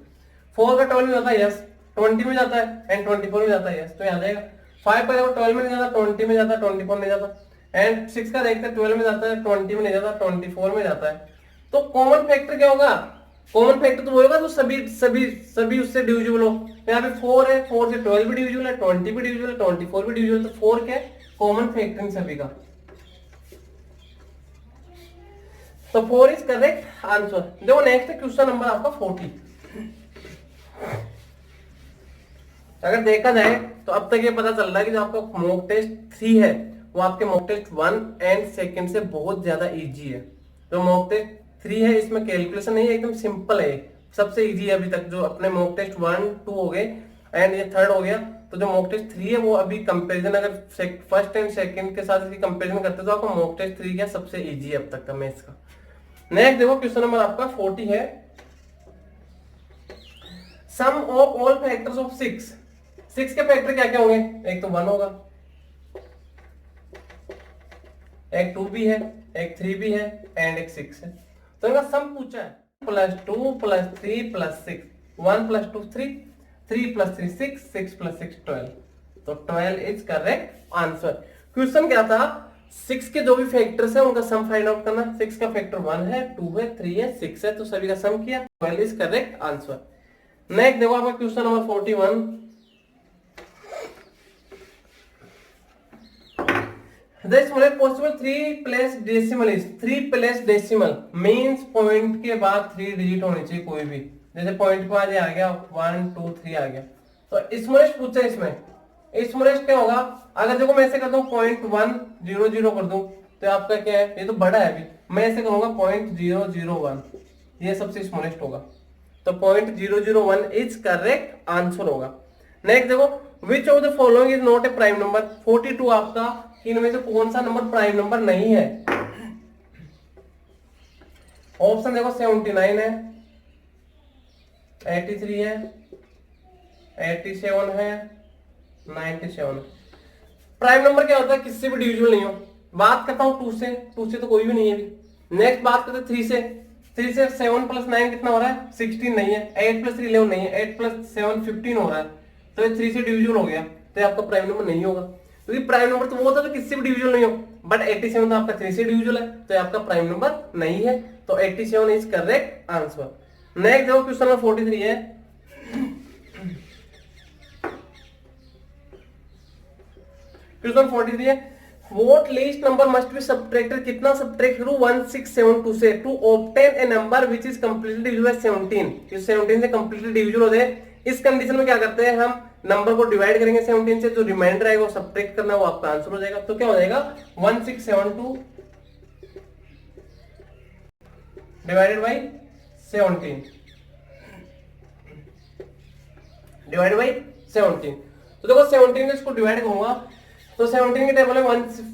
4 का 12 में जाता है यस, 20 में जाता है एंड 24 में जाता है यस, तो यहाँ जाएगा। 5 का देखो 12 में नहीं जाता, 20 में जाता, 24 में जाता, एंड 6 का देखते हैं 12 में जाता है, 20 में नहीं जाता, 24 में जाता है। तो कॉमन फैक्टर क्या होगा? कॉमन फैक्टर तो वो होगा जो सभी सभी सभी उससे डिविजिबल हो। यहाँ पे 4 है, 4 से 12 भी डिविजिबल है, 20 भी डिविजिबल है, 24 भी डिविजिबल है, तो 4 क्या है? कॉमन फैक्टर इन सभी का। तो 4 इज करेक्ट आंसर। देखो नेक्स्ट है क्वेश्चन नंबर आपका 40। अगर देखा जाए तो अब तक ये पता चल रहा है कि जो आपका मॉक टेस्ट 3 है वो आपके मॉक टेस्ट 1 एंड 2 से बहुत ज्यादा इजी है। जो मॉक टेस्ट 3 है इसमें कैलकुलेशन नहीं है, एकदम सिंपल है, सबसे इजी है अभी तक। जो अपने मॉक टेस्ट 1 2 हो गए एंड ये 3rd हो गया, तो जो मॉक टेस्ट 3 है वो अभी कंपैरिजन अगर फर्स्ट एंड सेकंड के साथ इसकी कंपैरिजन करते हैं तो आपका मॉक टेस्ट 3 क्या सबसे इजी है अब तक का मैथ्स का। नेक्स्ट देखो क्वेश्चन नंबर आपका 40 है, सम ऑफ ऑल फैक्टर्स ऑफ 6 के फैक्टर क्या क्या होंगे? एक तो 1 होगा, एक 2 भी है, एक 3 भी है एंड एक 6 है। तो इनका सम पूछा है, +2 +3 +6, 1 + 2 3, 3 + 3 6, 6 + 6 12, तो 12 इज करेक्ट आंसर। क्वेश्चन क्या था? 6 के जो भी फैक्टर्स है उनका सम फाइंड आउट करना। 6 का फैक्टर 1 है, 2 है, 3 है, 6 है, तो सभी का सम किया, 12 इज करेक्ट आंसर। नेक्स्ट देखो आपका question number 41, The smallest possible 3 place decimal is 3 place decimal means point के बाद 3 डिजिट होनी चाहिए कोई भी। जैसे पॉइंट के बाद ये आ गया 1 2 3 आ गया, तो स्मॉलेस्ट पूछा है इसमें। स्मॉलेस्ट क्या होगा? अगर देखो मैं ऐसे कर दूं 0.100 कर दूं तो आपका क्या है? ये तो बड़ा है अभी, मैं ऐसे करूंगा 0.001, ये सबसे स्मॉलेस्ट होगा, तो 0.001 इज करेक्ट आंसर होगा। नेक्स्ट देखो, which of the following is not a prime number? 42 आपका इनमें से कौन सा नंबर प्राइम नंबर नहीं है? ऑप्शन देखो 79 है, 83 है, 87 है, 97 है। प्राइम नंबर क्या होता है? किससे भी डिविजिबल नहीं हो। बात करता हूं 2 से तो कोई भी नहीं है अभी। नेक्स्ट बात करते 3 से 7 + 9 कितना हो रहा है? 16 नहीं है, 8 + 3 11 नहीं है, 8 + 7 15 हो रहा है, तो ये 3 से डिविजिबल हो गया, तो ये आपका प्राइम नंबर नहीं होगा। क्योंकि प्राइम नंबर तो वो होता है जो किससे भी डिविजिबल नहीं हो, बट 87 तो आपका 3 से डिविजिबल है, तो आपका प्राइम नंबर नहीं है, तो 87 इज करेक्ट आंसर। नेक्स्ट देखो क्वेश्चन नंबर 43 है, क्वेश्चन 43 है, what least number must be subtracted? कितना सब्ट्रैक्ट करूं 1672 से to obtain a number which is completely divisible by 17? कि 17 से कंप्लीटली डिविजिबल हो जाए, इस कंडीशन में क्या करते हैं हम? नंबर को डिवाइड करेंगे 17 से, जो रिमाइंडर आएगा वो सब्ट्रैक्ट करना, वो आपका आंसर हो जाएगा। तो क्या हो जाएगा? 1672 डिवाइडेड बाय 17 डिवाइडेड बाय 17। तो देखो 17 से इसको डिवाइड करूंगा तो 17 के टेबल में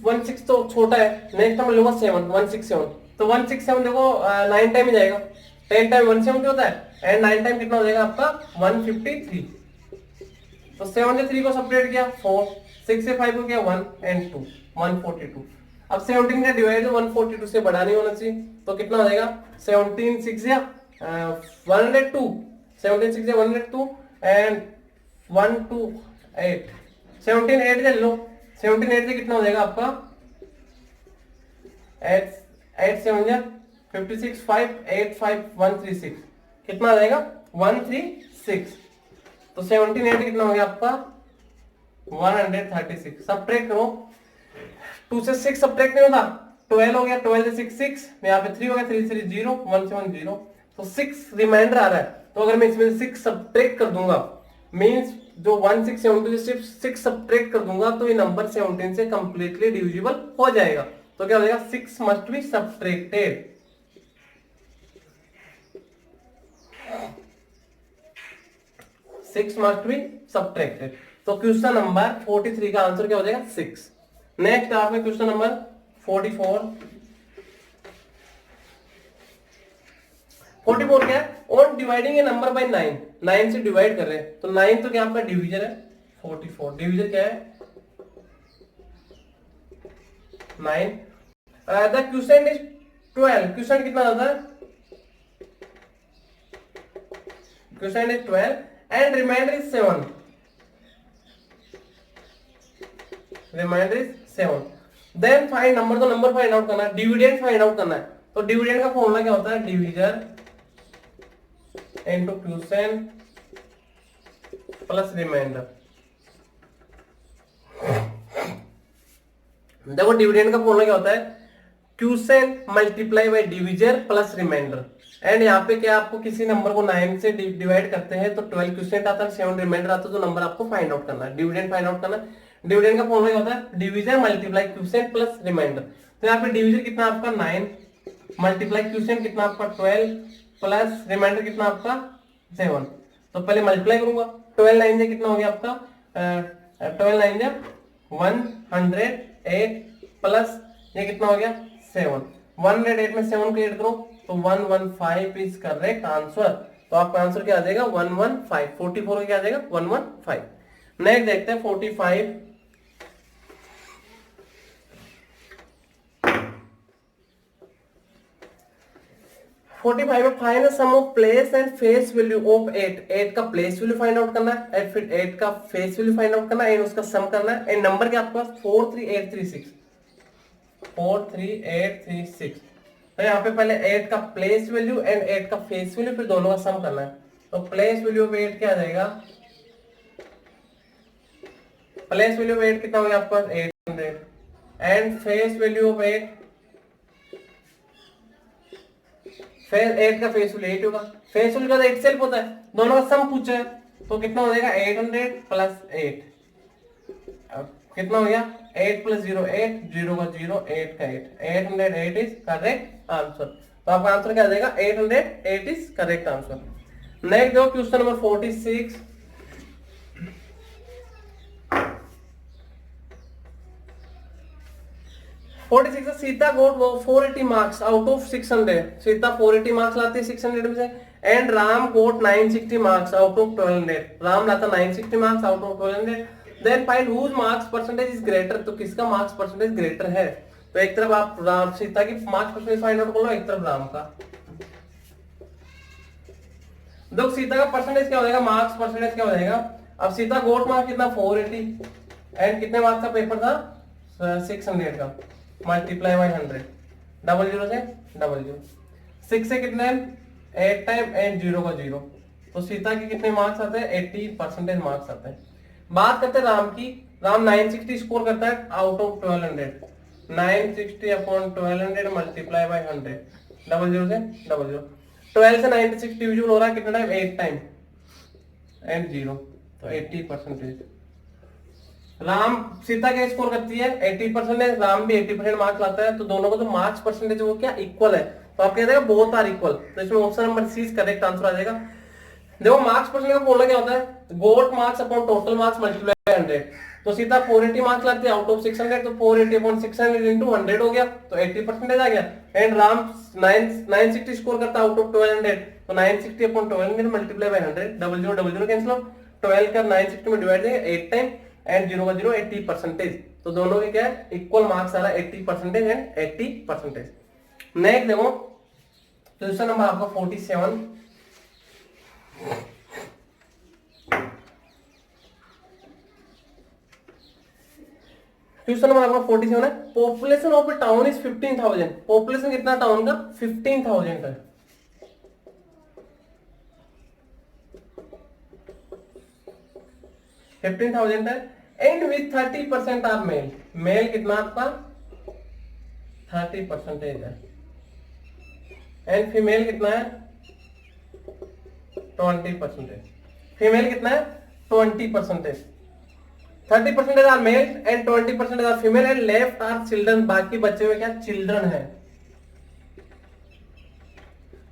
16 तो छोटा है, नेक्स्ट हम लूंगा 7 167, तो 167 देखो 9 टाइम ही जाएगा, 10 टाइम 170 होता है एंड 9 टाइम कितना हो जाएगा आपका 153। तो 7 से 3 को सेपरेट किया 4, 6 से 5 को किया 1 एंड 2 142। अब 17 का डिवाइड 142 से बड़ा नहीं होना चाहिए, तो कितना हो जाएगा? 17 6 या 102, 17 6 या 102 एंड 128, 17 8 ले लो, 17 8 से कितना हो जाएगा आपका? 8 7 या 56 5 8 5 136, कितना आ जाएगा? 136। तो 17 8 कितना हो गया आपका? 136। सब्ट्रैक्ट करो, 2 से 6 सब्ट्रैक्ट नहीं होता, 12 हो गया, 12 से 6 6, यहाँ पे 3 हो गया, 3 3 0 1 7 0, तो 6 रिमाइंडर आ रहा है। तो अगर मैं इसमें 6 सब्ट्रैक्ट कर दूंगा मींस जो 1672 से सिर्फ 6 सब्ट्रैक्ट कर दूंगा तो ये नंबर 17 से कंप्लीटली डिविजिबल हो जाएगा। तो क्या हो जाएगा? 6 must be subtracted. 6 must be subtracted. तो क्वेश्चन नंबर 43 का आंसर क्या हो जाएगा? 6। नेक्स्ट आपका क्वेश्चन नंबर 44। 44 क्या है? On dividing A number by 9, 9 से डिवाइड कर रहे हैं, तो 9 तो क्या आपका डिवीजर है, 44 डिवीजर क्या है? 9 द क्वेश्चन इज 12, क्वेश्चन कितना आता है, question is 12 and reminder is 7, reminder is 7। Then find number, तो नंबर फाइंड आउट करना है, डिविडेंड फाइंड आउट करना है। तो डिविडेंड का फॉर्मूला क्या होता है, divisor into question plus reminder. देखो डिविडेंड का फॉर्मूला क्या होता है, question multiply by divisor plus reminder. And यहाँ पे क्या आपको किसी नंबर को 9 से डिवाइड करते हैं तो 12 क्वेश्चन आता है, 7 रिमाइंडर आता है, तो नंबर आपको फाइंड आउट करना है, डिविडेंड फाइंड आउट करना है। डिविडेंड का फॉर्मूला क्या होता है, divisor multiply question plus reminder. तो यहाँ पे डिविजर कितना आपका 9, मल्टीप्लाई क्वेश्चन कितना आपका 12, प्लस रिमाइंडर कितना आपका 7। तो पहले मल्टीप्लाई करूंगा, 12 9 से कितना हो गया आपका 12 9 से 108 प्लस ये कितना हो गया 7, 108 में 7 को ऐड करो तो 115 इज करेक्ट आंसर। तो आपका आंसर क्या आ जाएगा 115, 44 क्या आ जाएगा 115। नेक्स्ट देखते हैं 45। 45 में find the sum of place and face value of 8, 8 का प्लेस वैल्यू फाइंड आउट करना है एंड फिर 8 का फेस वैल्यू फाइंड आउट करना है एंड उसका सम करना है। एंड नंबर क्या आपके पास 43836, 43836। तो यहाँ पे पहले 8 का प्लेस वैल्यू एंड 8 का फेस वैल्यू, फिर दोनों का सम करना है। तो प्लेस वैल्यू ऑफ 8 क्या आ जाएगा, प्लेस वैल्यू ऑफ 8 कितना हो गया आपका 800 एंड फेस वैल्यू ऑफ 8, फिर 8 का फेस वैल्यू 8 होगा, फेस वैल्यू का 8 सेल्फ होता है, दोनों का सम पूछा है तो कितना हो जाएगा 800 प्लस 8, कितना हो गया 8 प्लस 0 8, 0 का 0, 8 का 8, 808 इज करेक्ट आंसर। तो आपका आंसर क्या आ जाएगा 808 इज करेक्ट आंसर। नेक्स्ट देखो question number 46। 46 Sita got 480 marks out of 600, Sita 480 marks लाती है 600 में से and Ram got 960 marks out of 1200, Ram लाता 960 marks out of 1200। Then find whose marks percentage is greater, तो किसका मार्क्स परसेंटेज ग्रेटर है। तो एक तरफ आप राम सीता की मार्क्स परसेंटेज फाइंड आउट कर लो, एक तरफ राम का। देखो सीता का परसेंटेज क्या हो जाएगा, मार्क्स परसेंटेज क्या हो जाएगा। अब सीता गोट मार्क्स कितना 480 एंड कितने मार्क्स का पेपर था 600 का, मल्टीप्लाई बाय 100, डबल जीरो से डबल जीरो, 6 से कितने 8 टाइम एंड 0 का 0। तो सीता के कितने मार्क्स आते हैं 80% मार्क्स आते हैं। बात करते हैं राम की, राम 960 स्कोर करता है out of 1200, 960 upon 1200 multiply by 100, double zero से डबल जीरो, 12 से 96 डिविजिबल हो रहा है कितना टाइम 8 टाइम एंड 0, तो 80%। राम सीता क्या स्कोर करती है 80%, राम भी 80% मार्क्स लाता है, तो दोनों का जो मार्क्स परसेंटेज वो क्या इक्वल है। तो आप कहते हैं बोथ आर इक्वल, तो इसमें option number C correct answer आ जाएगा। देखो मार्क्स परसेंटेज का फॉर्मूला क्या होता है, got marks upon total marks multiply 100। तो सीता 480 मार्क्स लाती है आउट ऑफ 600, तो 480 अपॉन 600 इंटू 100 हो गया, तो 80% आ गया। एंड राम 960 स्कोर करता है आउट ऑफ 1200, तो 960 upon 1200 multiply by 100, double zero cancel हो, 12 का 960 में डिवाइड देंगे 8 टाइम एंड 0 का 0, 80%। तो दोनों के क्या है इक्वल मार्क्स आ रहा है 80% एंड 80%। नेक्स्ट देखो क्वेश्चन नंबर आपका 47। क्वेश्चन नंबर आपका 47 है, population of a town is 15,000, population कितना टाउन का 15,000 है। And with 30% are male, male कितना आपका 30% है एंड फीमेल कितना है 20%, फीमेल कितना है 20%, 30% are male and 20% are female and left are children, बाकी बच्चे हुए क्या चिल्ड्रन है।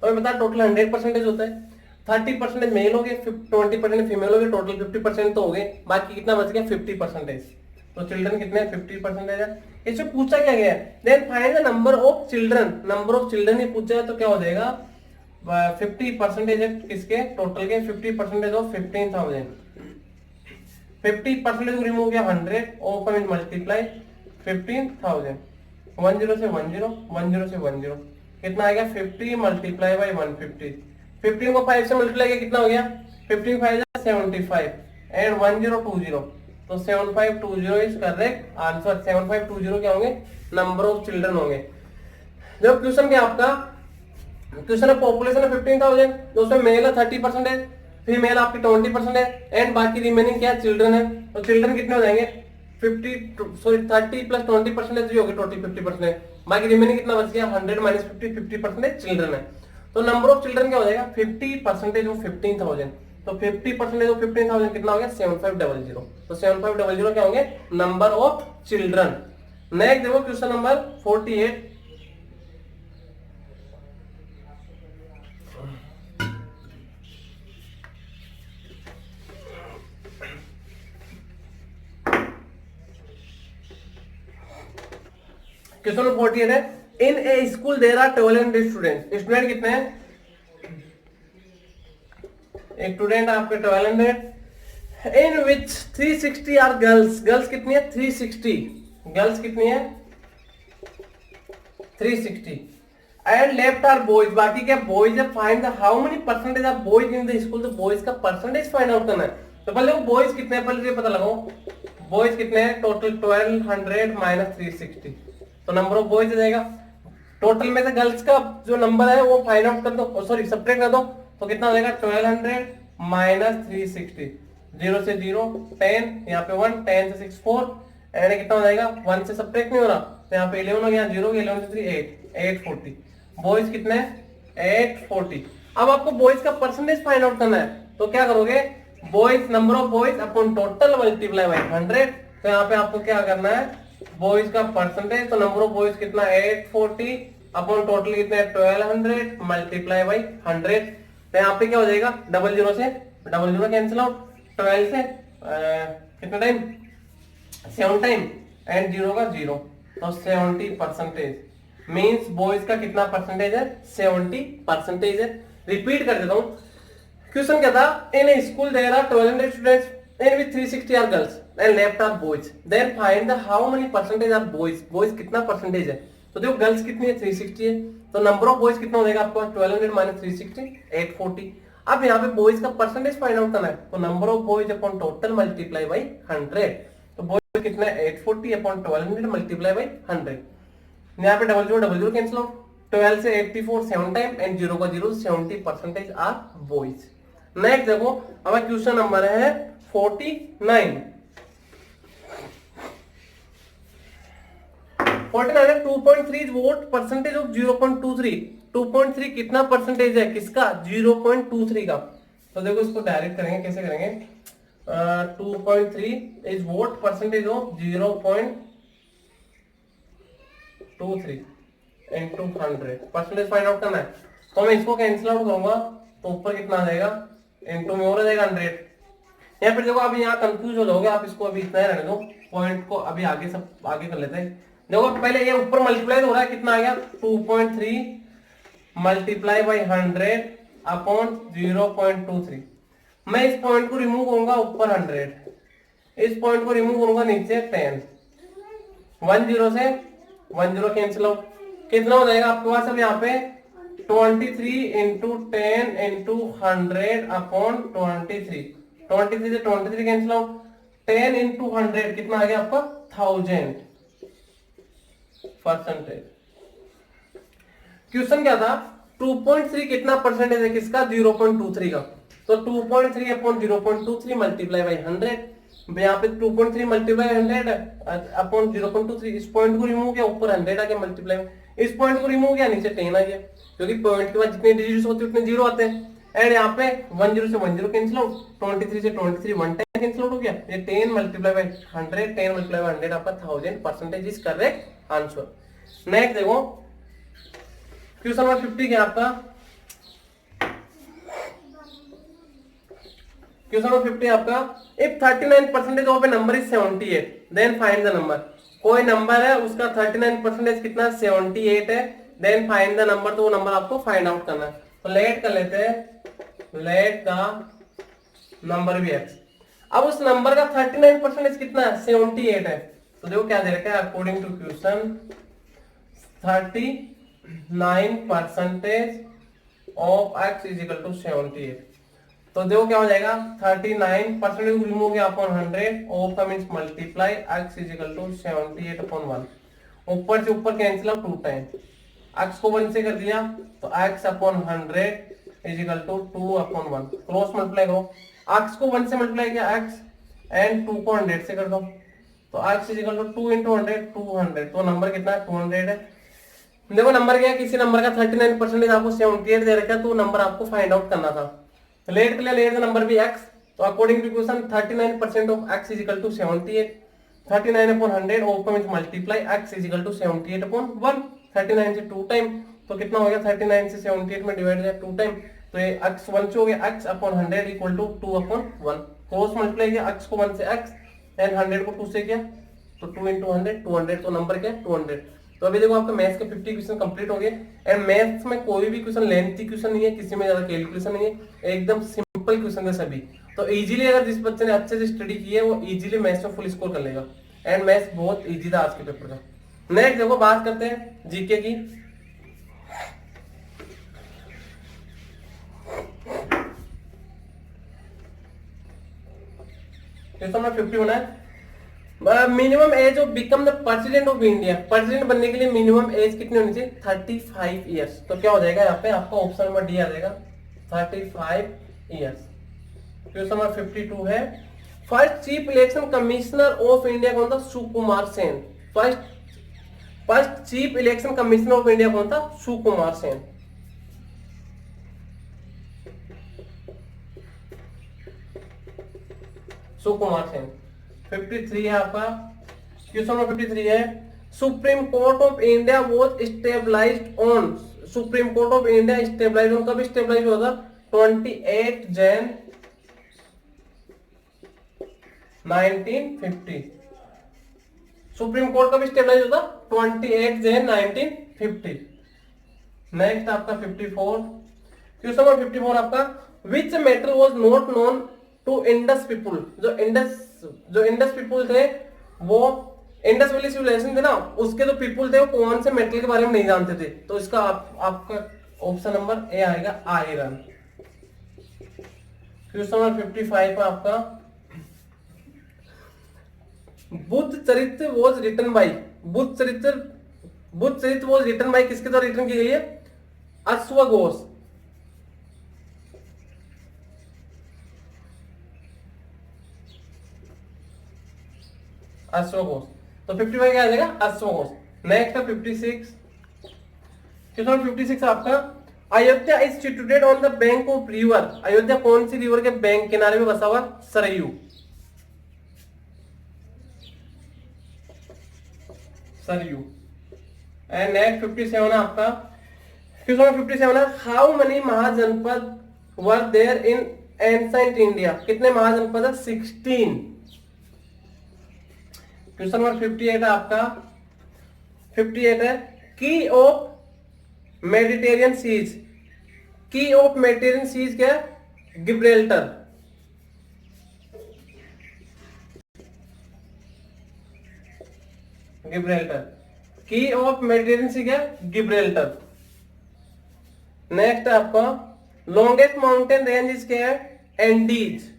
तो मैं बता टोटल 100% होता है, 30% मेल हो गए, 20% फीमेल हो गए, टोटल 50% तो हो गए, बाकी कितना बच गया 50%। तो चिल्ड्रन कितने 50% है। इसमें पूछा क्या गया then find the number of children, number of children ही पूछा है, तो क्या हो जाएगा 50% है किसके टोटल के 50% ऑफ 15,000, 50% को रिमूव किया 100 ओपन मल्टीप्लाई 15,000, 10 से 10, 10 से 10, कितना आ गया 50 मल्टीप्लाई बाई 150। 15 को 5 से मल्टीप्लाई किया कितना हो गया 15 5 75 एंड 1020, तो 7520 इज करेक्ट आंसर। 7520 क्या होंगे, नंबर ऑफ चिल्ड्रन होंगे। जब क्वेश्चन क्या आपका, क्वेश्चन है पॉपुलेशन है 15,000, तो उसमें मेल है 30% है, फीमेल आपकी 20% है, एंड बाकी रिमेनिंग क्या चिल्ड्रन है। तो चिल्ड्रन कितने हो जाएंगे 30 प्लस 20% जो होगी टोटल 50%, बाकी रिमेनिंग कितना बच गया 100 माइनस 50% चिल्ड्रन है। तो नंबर ऑफ चिल्ड्रन क्या हो जाएगा 50% ऑफ 15,000, तो 50% ऑफ 15,000 कितना हो गया 7500। तो 7500 क्या होंगे नंबर ऑफ चिल्ड्रन। नेक्स्ट देखो क्वेश्चन नंबर 48। क्वेश्चन 48 है, in a school there are 1200 student. Student कितने हैं, एक स्टूडेंट आपके 1200, in which 360 are girls. Girls कितनी है 360, गर्ल्स कितनी है 360, एंड लेफ्ट आर बॉयज, बाकी क्या बॉयज है। Find the how many percentage are boys in the school, तो बॉयज का परसेंटेज फाइंड आउट करना है। तो पहले वो बॉयज कितने हैं पहले ये पता लगाओ, बॉयज कितने हैं टोटल 1200 माइनस 360, तो नंबर ऑफ बॉयज आ जाएगा। टोटल में से गर्ल्स का जो नंबर है वो फाइंड आउट कर दो, सॉरी सब्ट्रैक्ट कर दो, तो कितना हो जाएगा 1200 माइनस 360, 0 से 0 10, यहाँ पे 1 10 से 6 4, एंड कितना हो जाएगा 1 से सब्ट्रैक्ट नहीं हो रहा, तो यहाँ पे 11 हो गया, 0 11 से 3 8 840। बॉयज कितने हैं 840। अब आपको बॉयज का परसेंटेज फाइंड आउट करना है, तो क्या करोगे boys number of boys upon total multiply by 100। तो यहाँ पे आपको क्या करना है बॉयज का परसेंटेज, तो नंबर ऑफ बॉयज कितना 840 अपॉन टोटल कितना है 1200 मल्टीप्लाई बाई 100। तो यहाँ पे क्या हो जाएगा 00 से 00 कैंसिल आउट, 12 से कितना टाइम 7 टाइम, एंड 0 का 0, तो 70% मीन्स बॉयज का कितना परसेंटेज है 70% है। रिपीट कर देता हूं, क्वेश्चन क्या था, in a school there are 1200 students and with 360 are girls and left are boys, then find the how many percentage are boys, boys कितना परसेंटेज है। तो देखो गर्ल्स कितनी है 360 है, तो नंबर ऑफ बॉयज कितना हो जाएगा आपको 1200 माइनस 360 840। अब यहाँ पे बॉयज का परसेंटेज फाइंड आउट करना है, तो number of boys upon total multiply by 100, तो बॉयज कितना है 840 अपॉन 1200 मल्टीप्लाई बाई 100। यहाँ पे 00 कैंसिल आउट, 12 से 84 7 टाइम, एंड 0 का 0, 70% आर बॉयज। नेक्स्ट देखो हमारा क्वेश्चन नंबर है 49। 49 है 2.3 वोट परसेंटेज ऑफ 0.23। 2.3 कितना परसेंटेज है किसका 0.23 का। तो देखो इसको डायरेक्ट करेंगे, कैसे करेंगे 2.3 is vote percentage of 0.23 into 100 percentage find out करना है। तो मैं इसको कैंसिल आउट करूंगा, तो ऊपर कितना आ जाएगा इंटू में और आ जाएगा 100। या फिर देखो अभी यहाँ कंफ्यूज हो जाओगे, आप इसको अभी इतना ही रहने दो, पॉइंट को अभी आगे सब आगे कर लेते हैं। देखो पहले ये ऊपर मल्टीप्लाई हो रहा है, कितना आ गया 2.3 मल्टीप्लाई बाई 100 अपॉन 0.23। मैं इस पॉइंट को रिमूव करूंगा ऊपर 100, इस पॉइंट को रिमूव करूंगा नीचे 10, 10 से 10 कैंसिल आउट, कितना हो जाएगा आपके पास अब यहाँ पे 23 इंटू 10 इंटू 100 अपॉन 23। 23 से 23 कैंसिल आउट, 10 इंटू 100 कितना आ गया आपका 1000%। क्वेश्चन क्या था 2.3 कितना परसेंटेज है किसका 0.23 का। तो 2.3 अपॉन 0.23 मल्टीप्लाई बाई 100, यहाँ पे 2.3 मल्टीप्लाई 100 अपॉन 0.23, इस पॉइंट को रिमूव किया ऊपर 100 आ गया मल्टीप्लाई, इस पॉइंट को रिमूव किया नीचे 10 आ गया, क्योंकि पॉइंट के बाद जितने डिजिट्स होते हैं उतने जीरो आते हैं। एंड यहाँ पे 10 से 10 कैंसिल आउट, 23 से 23 1 टाइम कैंसिल आउट हो गया, ये 10 मल्टीप्लाई बाई 100, 10 मल्टीप्लाई बाई 100 आपका 1000% इज करेक्ट आंसर। नेक्स्ट देखो क्वेश्चन नंबर 50 क्या आपका, क्वेश्चन नंबर 50 आपका, if 39% of a number is 78 then find the number. कोई नंबर है उसका 39% कितना 78 है, देन फाइंड द नंबर, तो वो नंबर आपको फाइंड आउट करना है। तो लेट कर लेते हैं, लेट का नंबर भी x। अब उस नंबर का 39% कितना है 78 है, तो देखो क्या दे रखा है according to question 39% of x is equal to 78। तो देखो क्या हो जाएगा, 39% रिमूव किया अपॉन 100 ऑफ का means multiply x is equal to 78 upon 1। ऊपर से ऊपर कैंसिल आउट 2 टाइम, x को 1 से कर दिया तो x upon 100 is equal to 2 upon 1। Cross multiply करो, x को 1 से मल्टीप्लाई किया x एंड 2 को 100 से कर दो तो x is equal to 2 into 100 200। तो नंबर कितना है 200 है। देखो नंबर क्या है, किसी नंबर का 39% आपको 78 दे रखा है तो नंबर आपको फाइंड आउट करना था। Let clear let the number be x, तो according to equation 39% of x is equal to 78। 39 upon 100 of का means multiply x is equal to 78 upon 1। 39 से 2 टाइम तो कितना हो गया, 39 से 78 में डिवाइड किया 2 टाइम तो ये x 1 से हो गया x upon 100 equal to 2 upon 1। Cross multiply किया x को 1 से x एंड 100 को 2 से किया तो 2 इंटू 100 200। तो नंबर क्या है 200। तो अभी देखो आपका मैथ्स के 50 क्वेश्चन कंप्लीट हो गए। एंड मैथ्स में कोई भी क्वेश्चन लेंथी क्वेश्चन नहीं है, किसी में ज्यादा कैलकुलेशन नहीं है, एकदम सिंपल क्वेश्चन है सभी। तो इजीली अगर जिस बच्चे ने अच्छे से स्टडी की है वो इजीली मैथ्स में फुल स्कोर कर लेगा। एंड मैथ्स बहुत इजी था आज के पेपर का। नेक्स्ट देखो बात करते हैं जीके की। क्वेश्चन नंबर 51 है, minimum age of become the president of India. President बनने के लिए मिनिमम एज कितनी होनी चाहिए, 35 ईयर्स। तो क्या हो जाएगा यहाँ पे आपका ऑप्शन नंबर डी आ जाएगा 35 ईयर्स। क्वेश्चन नंबर 52 है, first chief election commissioner of India कौन था, Sukumar Sen. First chief election commissioner of India कौन था, सुकुमार सेन। सुकुमार सेन। 53 है आपका, क्वेश्चन नंबर 53 है, supreme court of India was stabilised on. Supreme court of India stabilise on कब स्टेबलाइज हुआ था, 28 जैन 1950। सुप्रीम कोर्ट कब स्टेबलाइज होता, 28 जैन 1950। नेक्स्ट आपका 54, क्वेश्चन नंबर 54 आपका, which metal was not known to Indus people. जो Indus people थे वो इंडस वैली सिविलाइजेशन थे ना, उसके जो पीपुल थे वो कौन से मेटल के बारे में नहीं जानते थे। तो इसका आपका ऑप्शन नंबर ए आएगा आयरन। क्वेश्चन नंबर 55 है आपका, बुद्ध चरित्र वॉज रिटन बाई। बुद्ध चरित्र वॉज रिटन बाई किसके द्वारा रिटन की गई है, अश्वघोष। अश्वघोष। तो 55 क्या आ जाएगा, अश्वघोष। नेक्स्ट है 56, क्वेश्चन 56 आपका, Ayodhya is situated on the bank of river. Ayodhya कौन सी रिवर के बैंक किनारे में बसा हुआ, सरयू। सरयू। एंड नेक्स्ट 57 है आपका, क्वेश्चन 57 है, how many mahajanapada were there in ancient India. कितने महाजनपद है, 16। क्वेश्चन नंबर 58 है आपका, 58 है, की ऑफ मेडिटेरियन सीज। की ऑफ मेडिटेरियन सीज क्या है, गिब्राल्टर। गिब्राल्टर। की ऑफ मेडिटेरियन सी क्या, गिब्राल्टर। नेक्स्ट आपका, लॉन्गेस्ट माउंटेन रेंज क्या है, एंडीज।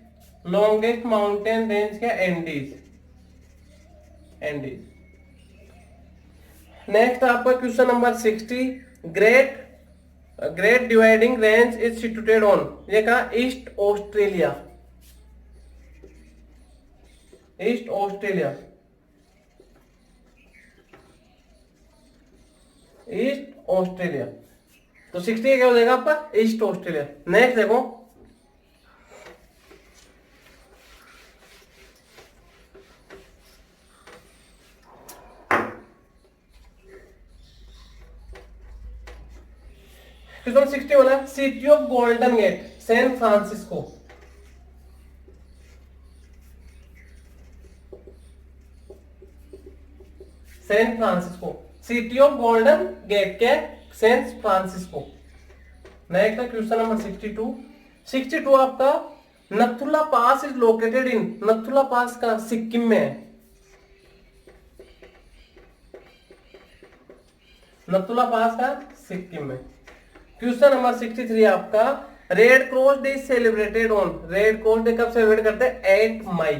लॉन्गेस्ट माउंटेन रेंज क्या, एंडीज। एंडीज। नेक्स्ट आपका question number 60, great dividing range is situated on. ये कहा, east Australia. East Australia. East Australia. तो 60 क्या हो जाएगा आपका, ईस्ट ऑस्ट्रेलिया। नेक्स्ट देखो, क्वेश्चन 61 है, city of Golden gate, San Francisco. San Francisco. City of Golden Gate के सैन फ्रांसिस्को। नेक्स्ट है क्वेश्चन नंबर 62। 62 आपका, नथुला पास इज लोकेटेड इन। नथुला पास का सिक्किम में है। नथुला पास का सिक्किम में। क्वेश्चन नंबर 63 आपका, Red Cross Day celebrated on, Red Cross Day कब सेलिब्रेट करते हैं? 8 मई।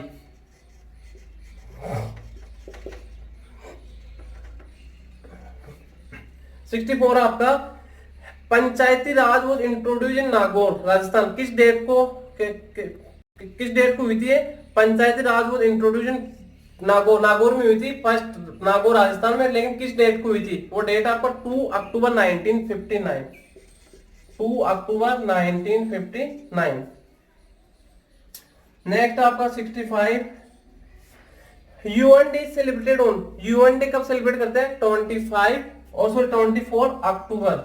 सिक्सटी फोर आपका, Panchayati Raj was introduce in Nagaur, Rajasthan, किस डेट को किस डेट को हुई थी? Panchayati Raj was introduce in Nagaur, Nagaur में हुई थी फर्स्ट, नागौर राजस्थान में, लेकिन किस डेट को हुई थी? वो डेट आपका 2 अक्टूबर 1959, 2 अक्टूबर 1959। नेक्स्ट आपका 65, UN day celebrated on, UN day कब सेलिब्रेट करते हैं? 25 और 24 अक्टूबर।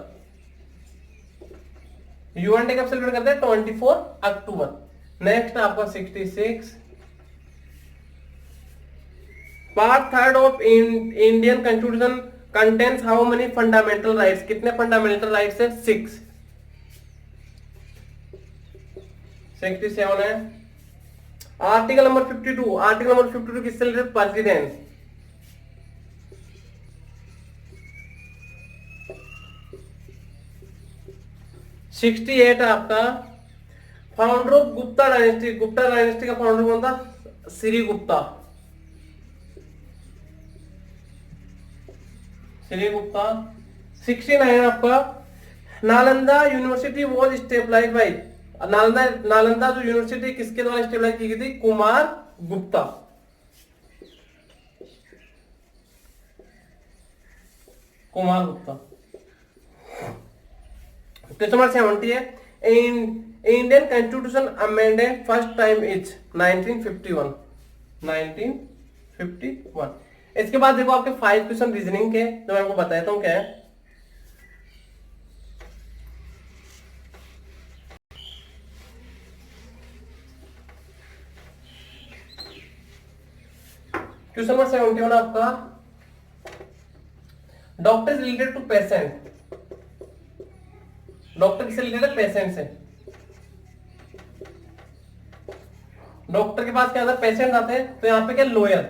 यूएन डे कब सेलिब्रेट करते हैं? 24 अक्टूबर। नेक्स्ट आपका 66, part third of Indian constitution contains how many fundamental rights, कितने फंडामेंटल राइट्स है? 6। 67 है। आर्टिकल नंबर 52, आर्टिकल नंबर 52 किससे रिलेटेड? प्रेसिडेंट। सिक्सटी एट है आपका, founder of Gupta dynasty, Gupta dynasty का फाउंडर कौन था? श्री गुप्ता, श्री गुप्ता। 69 आपका, Nalanda university was stabilise by, Nalanda जो यूनिवर्सिटी किसके द्वारा स्टेबलाइज की गई थी? कुमार गुप्ता। कुमार गुप्ता। क्वेश्चन नंबर 70 है, Indian constitution amended first time is 1951, 1951। इसके बाद देखो आपके 5 क्वेश्चन रीजनिंग के, जो मैं आपको बताता हूं क्या है। क्वेश्चन नंबर 71 आपका, doctor related to patient, doctor किससे रिलेटेड है? पेशेंट से। डॉक्टर के पास क्या आता है? पेशेंट आते हैं, तो यहां पे क्या? लॉयर।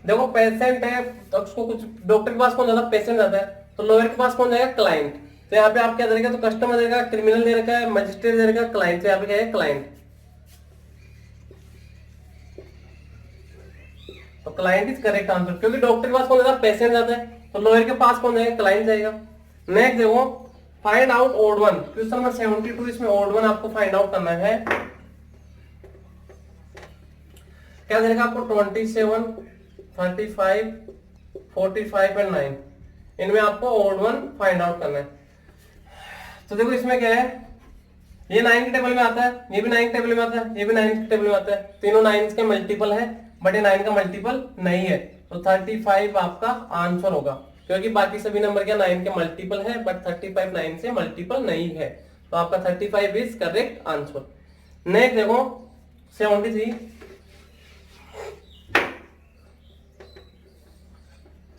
देखो पेशेंट है तो उसको कुछ, डॉक्टर के पास कौन जाता है? पेशेंट जाता है, तो लॉयर के पास कौन जाएगा? क्लाइंट। तो यहाँ पे आप क्या देगा? तो कस्टमर देगा, क्रिमिनल दे रखा है, मजिस्ट्रेट दे रखा है, क्लाइंट। तो यहाँ पे क्या है? क्लाइंट। तो क्लाइंट इज करेक्ट आंसर, क्योंकि डॉक्टर के पास कौन जाता है? पेशेंट जाता है, तो लॉयर के पास कौन जाएगा? क्लाइंट जाएगा। नेक्स्ट देखो, find out odd one, question number 72, इसमें ओड वन आपको फाइंड आउट करना है। क्या देगा आपको? 27, 35, 45 एंड 9, इनमें आपको ओड वन फाइंड आउट करना है। तो देखो इसमें क्या है, ये 9 के टेबल में आता है, ये भी 9 के टेबल में आता है, ये भी 9 के टेबल में आता है, तीनों 9 के मल्टीपल है, बट ये 9 का मल्टीपल नहीं है, तो 35 आपका आंसर होगा, क्योंकि बाकी सभी नंबर क्या 9 के मल्टीपल है, बट 35 9 से मल्टीपल नहीं है, तो आपका 35 इज करेक्ट आंसर। नेक्स्ट देखो 73,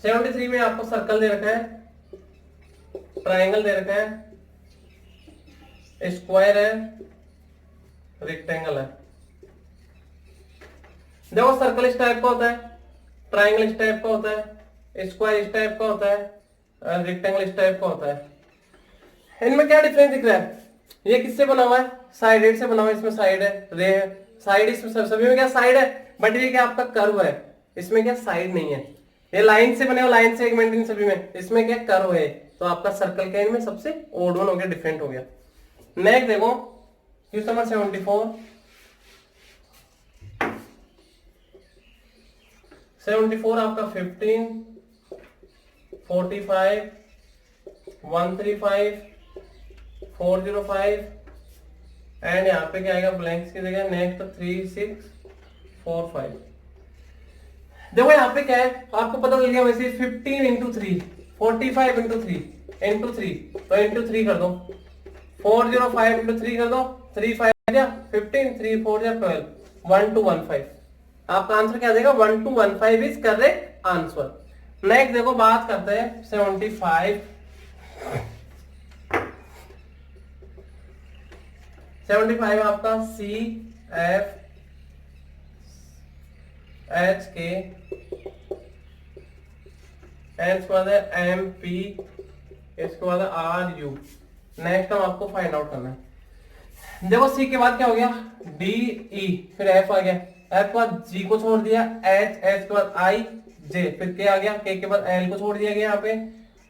73 में आपको सर्कल दे रखा है, ट्रायंगल दे रखा है, स्क्वायर है, रेक्टेंगल है। देखो सर्कल इस टाइप का होता है, ट्रायंगल इस टाइप का होता है, स्क्वायर इस टाइप का होता है, रेक्टेंगल इस टाइप का होता है। इनमें क्या डिफरेंस दिख रहा है? ये किससे बना हुआ है? साइड से बना हुआ है, इसमें साइड है, रे है, साइड इसमें सभी में क्या साइड है, बट ये क्या आपका कर्व है, इसमें क्या साइड नहीं है। ये लाइन से बने हुए, लाइन से सेगमेंट इन सभी में, इसमें क्या कर्व है, तो आपका सर्कल का इनमें सबसे ओड वन हो गया, डिफरेंट हो गया। नेक्स्ट देखो क्वेश्चन नंबर 74, 74 आपका 15, 45, 135, 405 एंड यहाँ पे क्या आएगा ब्लैंक्स की जगह, नेक्स्ट 3, 6, 4, 5। देखो यहाँ पे क्या है, आपको पता चल गया वैसे 15 इंटू 3, 45 इंटू 3 इंटू 3, तो इंटू 3 कर दो, 405 इंटू 3 कर दो, 3 5 15, 3 4 12, 1215। आपका आंसर क्या देगा? 1215 इज करेक्ट आंसर। नेक्स्ट देखो बात करते हैं 75, 75 आपका CFHK एन इसके बाद है एम पी, इसके बाद है आर यू। नेक्स्ट हम आपको फाइंड आउट करना है। देखो सी के बाद क्या हो गया, डी ई, फिर एफ आ गया, एफ के बाद जी को छोड़ दिया, एच, एच के बाद आई जे, फिर के आ गया, के बाद एल को छोड़ दिया गया यहाँ पे,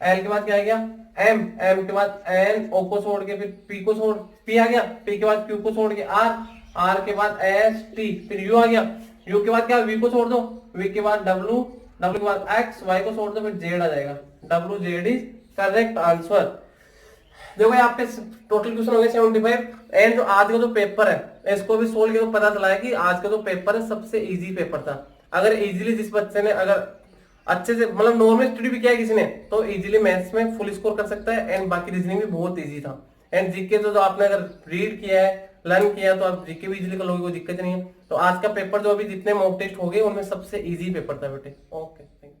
एल के बाद क्या आ गया एम, एम के बाद एन, ओ को छोड़ के फिर पी को छोड़, पी आ गया, पी के बाद क्यू को छोड़ के आर, आर के बाद एस टी, फिर यू आ गया, यू के बाद क्या वी को छोड़ दो, वी के बाद डब्ल्यू, डब्ल्यू के बाद एक्स, वाई को छोड़ दो, फिर जेड आ जाएगा, W Z is correct answer. देखो ये आपके टोटल क्वेश्चन हो गए 75। एंड जो आज का जो पेपर है इसको भी सोल्व किया तो पता चला है कि आज का जो पेपर है सबसे इजी पेपर था। अगर इजीली जिस बच्चे ने अगर अच्छे से मतलब नॉर्मल स्टडी भी किया है किसी ने तो इजीली मैथ्स में फुल स्कोर कर सकता है। एंड बाकी रीजनिंग भी बहुत इजी था। एंड जीके तो जो आपने अगर रीड किया है लर्न किया तो आप जीके भी इजीली कर लोगे, कोई दिक्कत नहीं है। तो आज का पेपर जो अभी जितने मॉक टेस्ट हो गए उनमें सबसे इजी पेपर था बेटे। Okay thank you.